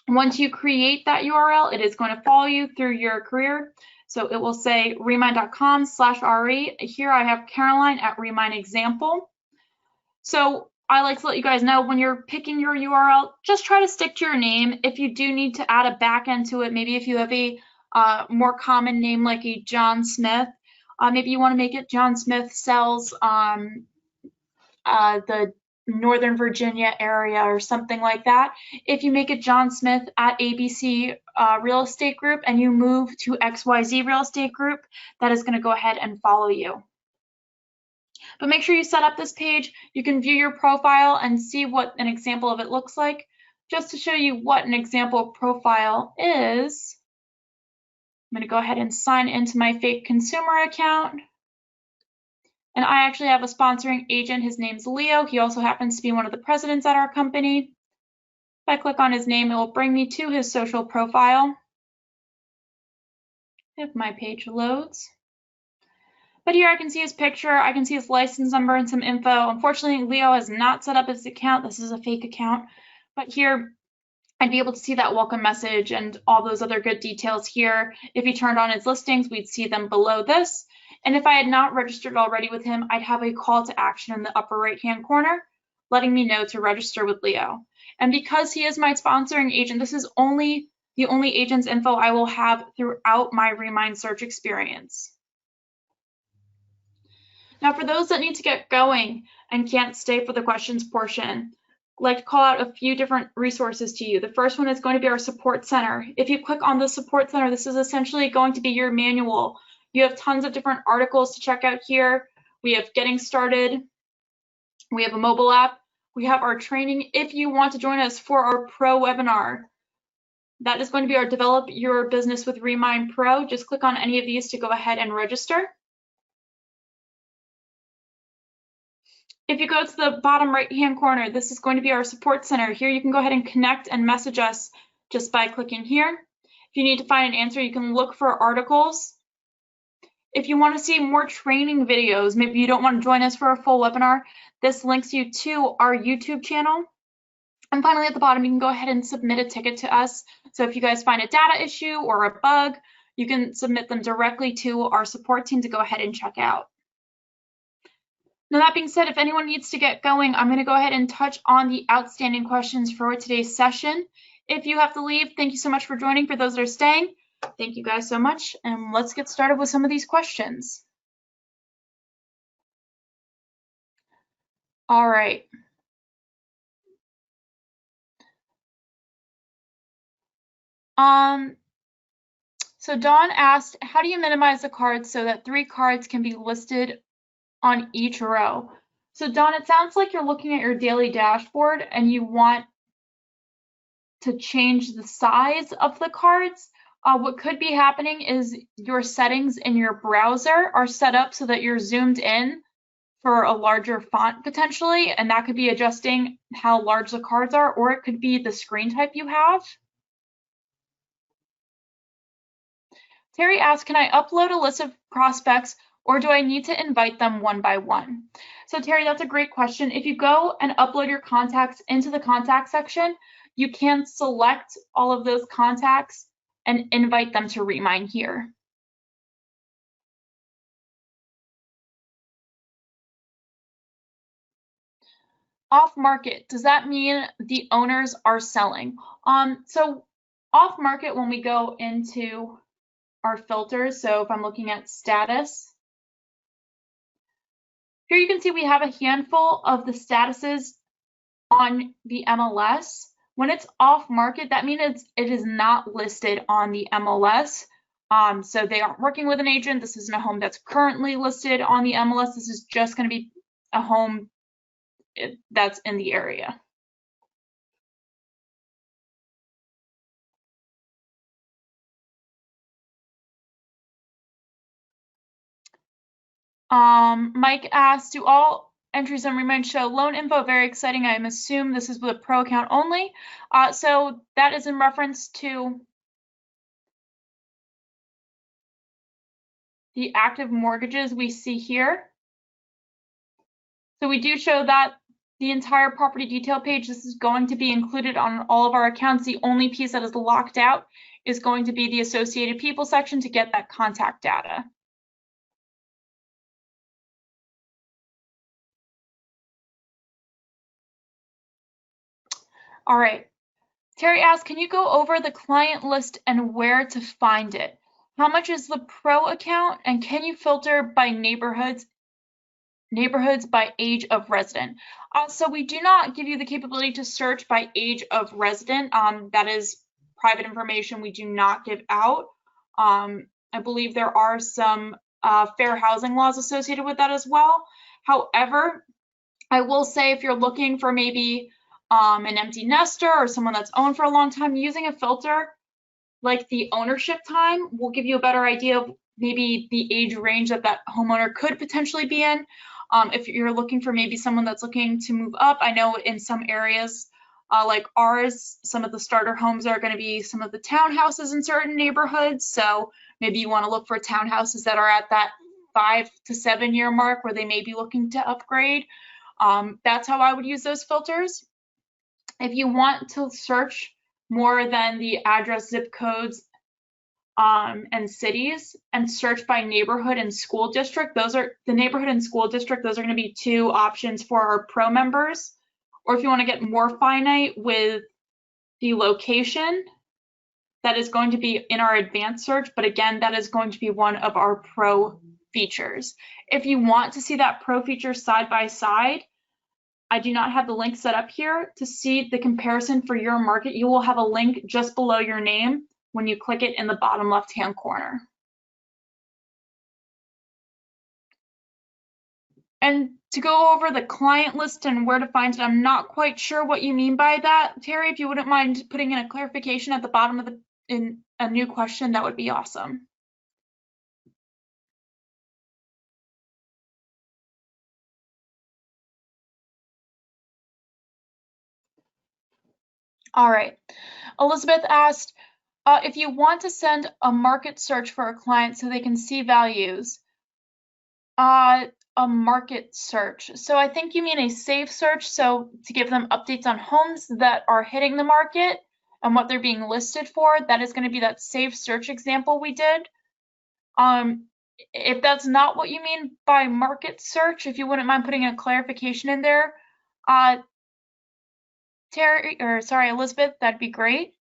A: Once you create that URL, it is going to follow you through your career. So it will say remine.com/RE. Here I have Caroline at Remine Example. So I like to let you guys know when you're picking your URL, just try to stick to your name. If you do need to add a backend to it, maybe if you have a more common name like a John Smith, maybe you want to make it John Smith sells the Northern Virginia area or something like that. If you make it John Smith at ABC Real Estate Group and you move to XYZ Real Estate Group, that is going to go ahead and follow you. But make sure you set up this page. You can view your profile and see what an example of it looks like. Just to show you what an example profile is, I'm going to go ahead and sign into my fake consumer account. And I actually have a sponsoring agent. His name's Leo. He also happens to be one of the presidents at our company. If I click on his name, it will bring me to his social profile if my page loads. But here I can see his picture, I can see his license number and some info. Unfortunately, Leo has not set up his account. This is a fake account. But here, I'd be able to see that welcome message and all those other good details here. If he turned on his listings, we'd see them below this. And if I had not registered already with him, I'd have a call to action in the upper right-hand corner, letting me know to register with Leo. And because he is my sponsoring agent, this is the only agent's info I will have throughout my Remine search experience. Now, for those that need to get going and can't stay for the questions portion, I'd like to call out a few different resources to you. The first one is going to be our support center. If you click on the support center, this is essentially going to be your manual. You have tons of different articles to check out here. We have getting started. We have a mobile app. We have our training. If you want to join us for our pro webinar, that is going to be our Develop Your Business with Remine Pro. Just click on any of these to go ahead and register. If you go to the bottom right-hand corner, this is going to be our support center. Here you can go ahead and connect and message us just by clicking here. If you need to find an answer, you can look for articles. If you want to see more training videos, maybe you don't want to join us for a full webinar, this links you to our YouTube channel. And finally, at the bottom, you can go ahead and submit a ticket to us. So if you guys find a data issue or a bug, you can submit them directly to our support team to go ahead and check out. Now, that being said, if anyone needs to get going, I'm going to go ahead and touch on the outstanding questions for today's session. If you have to leave, thank you so much for joining. For those that are staying, thank you guys so much. And let's get started with some of these questions. All right. So Dawn asked, how do you minimize the cards so that 3 cards can be listed on each row? So Dawn, it sounds like you're looking at your daily dashboard and you want to change the size of the cards. What could be happening is your settings in your browser are set up so that you're zoomed in for a larger font potentially, and that could be adjusting how large the cards are, or it could be the screen type you have. Terry asked, can I upload a list of prospects or do I need to invite them one by one? So Terry, that's a great question. If you go and upload your contacts into the contact section, you can select all of those contacts and invite them to Remine here. Off market, does that mean the owners are selling? So off market, when we go into our filters, so if I'm looking at status, here you can see we have a handful of the statuses on the MLS. When it's off market, that means it is not listed on the MLS. So they aren't working with an agent. This isn't a home that's currently listed on the MLS. This is just going to be a home that's in the area. Mike asked, do all entries on Remine show loan info, very exciting. I assume this is with a pro account only. So that is in reference to the active mortgages we see here. So we do show that the entire property detail page, this is going to be included on all of our accounts. The only piece that is locked out is going to be the associated people section to get that contact data. All right. Terry asks, can you go over the client list and where to find it? How much is the pro account, and can you filter by neighborhoods by age of resident? So we do not give you the capability to search by age of resident. That is private information we do not give out. I believe there are some fair housing laws associated with that as well. However, I will say if you're looking for maybe an empty nester or someone that's owned for a long time, using a filter like the ownership time will give you a better idea of maybe the age range that that homeowner could potentially be in. If you're looking for maybe someone that's looking to move up, I know in some areas like ours, some of the starter homes are going to be some of the townhouses in certain neighborhoods. So maybe you want to look for townhouses that are at that 5 to 7 year mark where they may be looking to upgrade. That's how I would use those filters. If you want to search more than the address, zip codes, and cities, and search by neighborhood and school district, those are the neighborhood and school district, those are going to be two options for our pro members. Or if you want to get more finite with the location, that is going to be in our advanced search, but again, that is going to be one of our pro features. If you want to see that pro feature side by side, I do not have the link set up here. To see the comparison for your market, you will have a link just below your name when you click it in the bottom left-hand corner. And to go over the client list and where to find it, I'm not quite sure what you mean by that. Terry, if you wouldn't mind putting in a clarification at the bottom of in a new question, that would be awesome. All right. Elizabeth asked, if you want to send a market search for a client so they can see values, a market search. So I think you mean a save search. So to give them updates on homes that are hitting the market and what they're being listed for, that is going to be that save search example we did. If that's not what you mean by market search, if you wouldn't mind putting a clarification in there, Terry, or sorry, Elizabeth, that'd be great.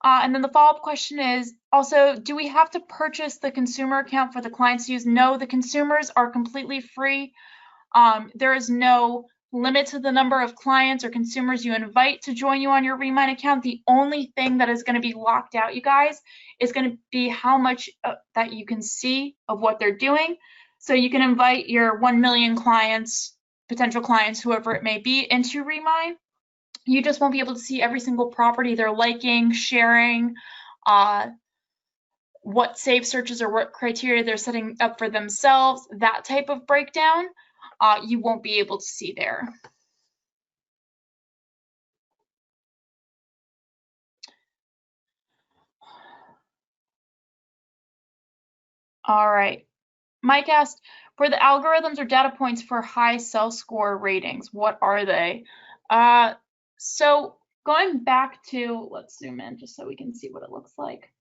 A: And then the follow-up question is also, do we have to purchase the consumer account for the clients to use? No, the consumers are completely free. There is no limit to the number of clients or consumers you invite to join you on your Remine account. The only thing that is going to be locked out, you guys, is going to be how much that you can see of what they're doing. So you can invite your 1 million clients, potential clients, whoever it may be, into Remine. You just won't be able to see every single property they're liking, sharing, what save searches or what criteria they're setting up for themselves, that type of breakdown, you won't be able to see there. All right. Mike asked, for the algorithms or data points for high cell score ratings, what are they? So going back to, let's zoom in just so we can see what it looks like.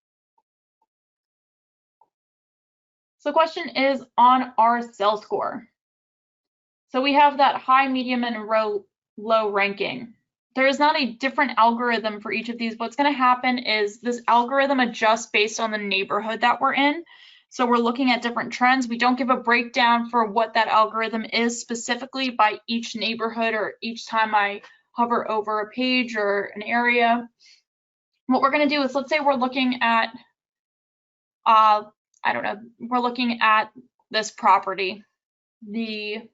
A: So the question is on our cell score. So we have that high, medium, and low ranking. There is not a different algorithm for each of these. What's going to happen is this algorithm adjusts based on the neighborhood that we're in. So we're looking at different trends. We don't give a breakdown for what that algorithm is specifically by each neighborhood or each time I hover over a page or an area. What we're going to do is, let's say we're looking at, I don't know, we're looking at this property, the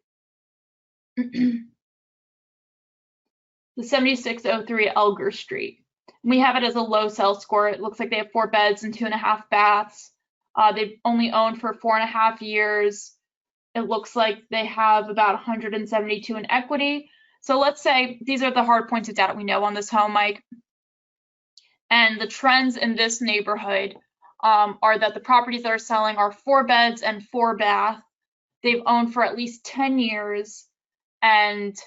A: 7603 Elger Street. We have it as a low cell score. It looks like they have 4 beds and 2.5 baths. They've only owned for 4.5 years. it looks like they have about 172 in equity. So let's say these are the hard points of data we know on this home, Mike. And the trends in this neighborhood are that the properties that are selling are 4 beds and 4 bath. They've owned for at least 10 years, and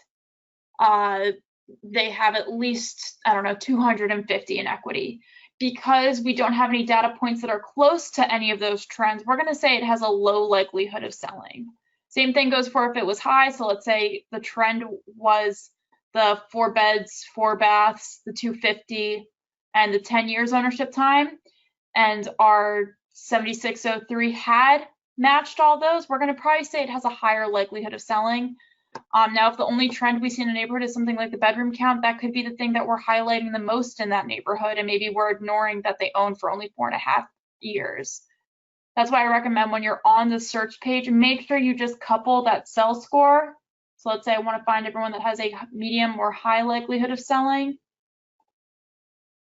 A: they have at least, I don't know, 250 in equity. Because we don't have any data points that are close to any of those trends, we're going to say it has a low likelihood of selling. Same thing goes for if it was high. So let's say the trend was the 4 beds, 4 baths, the 250, and the 10 years ownership time, and our 7603 had matched all those, we're going to probably say it has a higher likelihood of selling. Now, if the only trend we see in a neighborhood is something like the bedroom count, that could be the thing that we're highlighting the most in that neighborhood, and maybe we're ignoring that they own for only 4.5 years. That's why I recommend when you're on the search page, make sure you just couple that sell score. So let's say I want to find everyone that has a medium or high likelihood of selling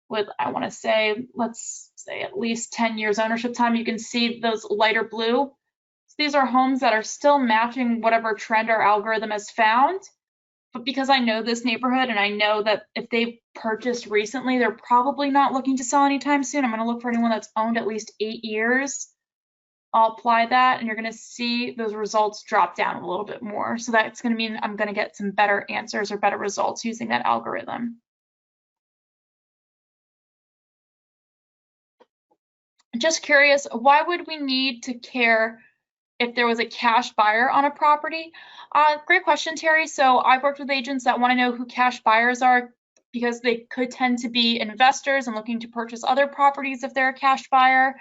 A: with, I want to say, let's say at least 10 years ownership time. You can see those lighter blue. So these are homes that are still matching whatever trend our algorithm has found. But because I know this neighborhood and I know that if they've purchased recently, they're probably not looking to sell anytime soon. I'm going to look for anyone that's owned at least 8 years. I'll apply that, and you're going to see those results drop down a little bit more. So that's going to mean I'm going to get some better answers or better results using that algorithm. Just curious, why would we need to care if there was a cash buyer on a property? Great question, Terry. So I've worked with agents that want to know who cash buyers are because they could tend to be investors and looking to purchase other properties if they're a cash buyer.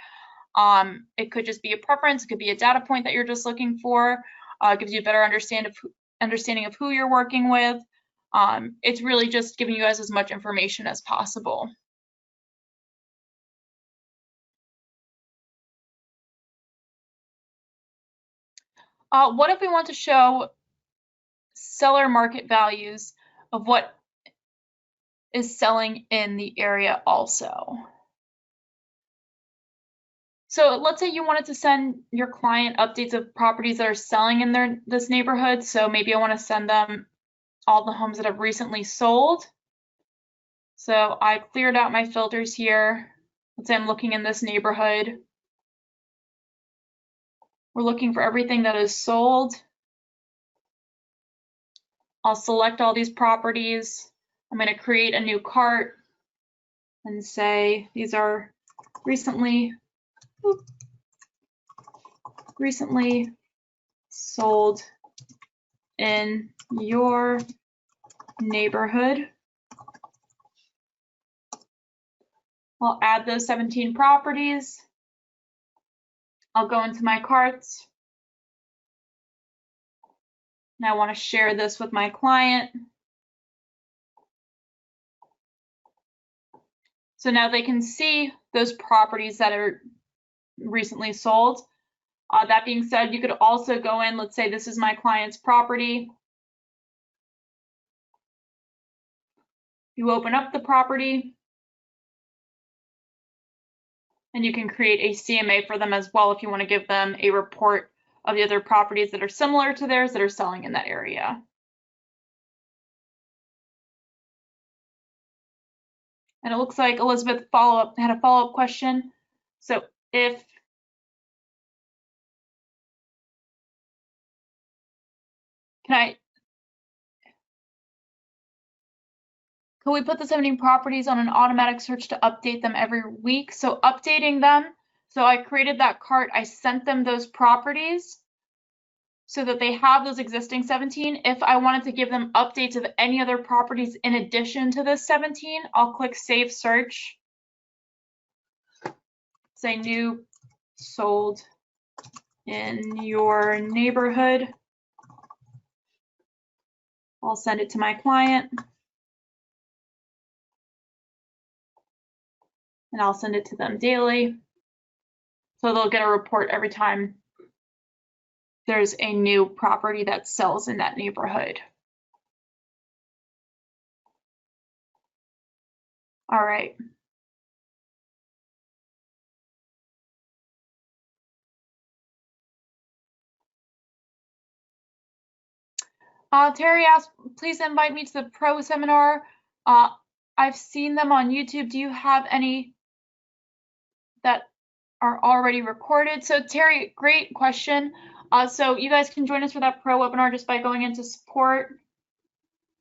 A: It could just be a preference. It could be a data point that you're just looking for. Gives you a better understanding of who you're working with. It's really just giving you guys as much information as possible. What if we want to show seller market values of what is selling in the area also? So let's say you wanted to send your client updates of properties that are selling in this neighborhood. So maybe I want to send them all the homes that have recently sold. So I cleared out my filters here. Let's say I'm looking in this neighborhood. We're looking for everything that is sold. I'll select all these properties. I'm going to create a new cart and say these are recently sold in your neighborhood. I'll add those 17 properties. I'll go into my carts. And I want to share this with my client. So now they can see those properties that are recently sold. That being said, you could also go in, let's say this is my client's property. You open up the property and you can create a CMA for them as well if you want to give them a report of the other properties that are similar to theirs that are selling in that area. And it looks like Elizabeth had a follow-up question. So can we put the 17 properties on an automatic search to update them every week? So updating them, so I created that cart, I sent them those properties so that they have those existing 17. If I wanted to give them updates of any other properties in addition to this 17, I'll click Save Search. Say new sold in your neighborhood. I'll send it to my client. And I'll send it to them daily. So they'll get a report every time there's a new property that sells in that neighborhood. All right. Terry asked, please invite me to the pro seminar. I've seen them on YouTube. Do you have any that are already recorded? So Terry, great question. So you guys can join us for that pro webinar just by going into support,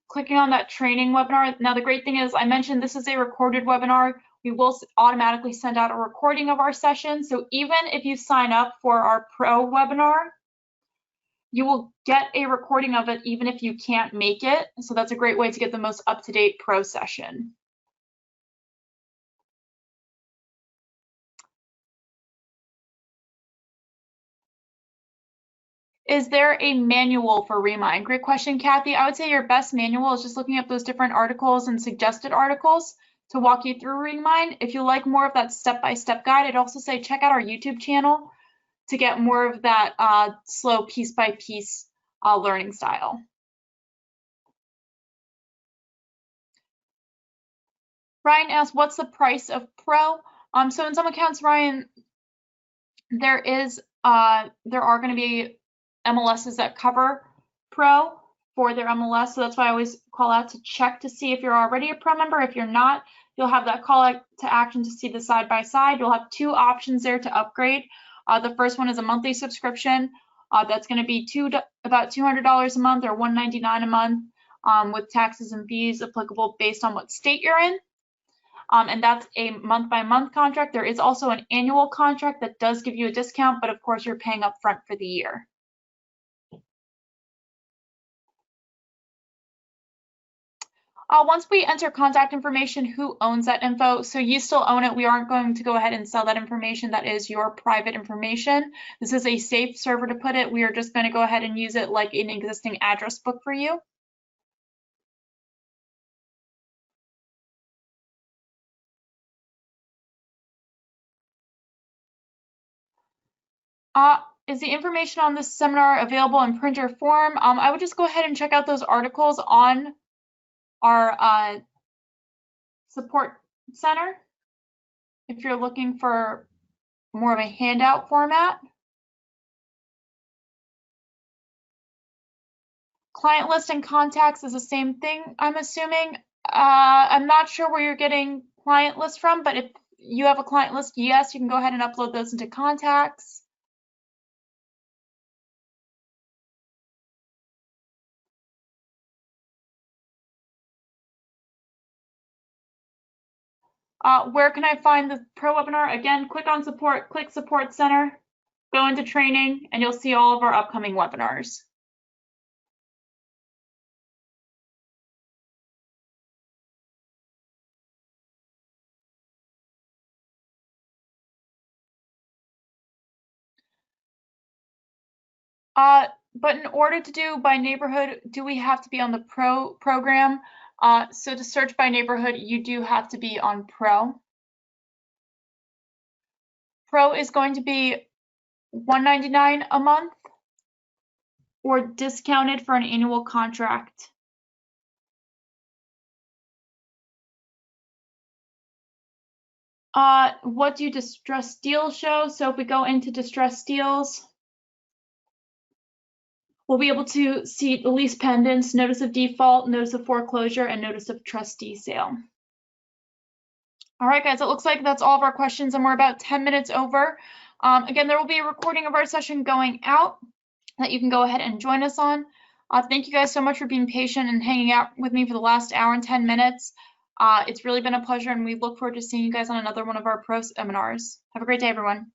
A: clicking on that training webinar. Now, the great thing is I mentioned this is a recorded webinar. We will automatically send out a recording of our session. So even if you sign up for our pro webinar, you will get a recording of it even if you can't make it. So that's a great way to get the most up-to-date pro session. Is there a manual for Remine? Great question, Kathy. I would say your best manual is just looking up those different articles and suggested articles to walk you through Remine. If you like more of that step-by-step guide, I'd also say check out our YouTube channel to get more of that slow piece-by-piece learning style. Ryan asked, what's the price of Pro? So in some accounts, Ryan, there are going to be MLSs that cover Pro for their MLS. So that's why I always call out to check to see if you're already a Pro member. If you're not, you'll have that call out to action to see the side by side. You'll have two options there to upgrade. The first one is a monthly subscription. That's going to be about $200 a month or $199 a month with taxes and fees applicable based on what state you're in. And that's a month-by-month contract. There is also an annual contract that does give you a discount, but of course you're paying up front for the year. Once we enter contact information, who owns that info? So you still own it. We aren't going to go ahead and sell that information. That is your private information. This is a safe server to put it. We are just going to go ahead and use it like an existing address book for you. Is the information on this seminar available in print or form? I would just go ahead and check out those articles on our support center if you're looking for more of a handout format. Client list and contacts is the same thing, I'm assuming. I'm not sure where you're getting client list from, but if you have a client list, yes, you can go ahead and upload those into contacts. Where can I find the pro webinar? Again, click on support, click support center, go into training, and you'll see all of our upcoming webinars. But in order to do by neighborhood, do we have to be on the pro program? So to search by neighborhood, you do have to be on pro. Pro is going to be $199 a month or discounted for an annual contract. What do distressed deals show? So if we go into distressed deals, we'll be able to see the lease pendants, notice of default, notice of foreclosure, and notice of trustee sale. All right, guys, it looks like that's all of our questions, and we're about 10 minutes over. Again, there will be a recording of our session going out that you can go ahead and join us on. Thank you guys so much for being patient and hanging out with me for the last hour and 10 minutes. It's really been a pleasure, and we look forward to seeing you guys on another one of our pro seminars. Have a great day, everyone.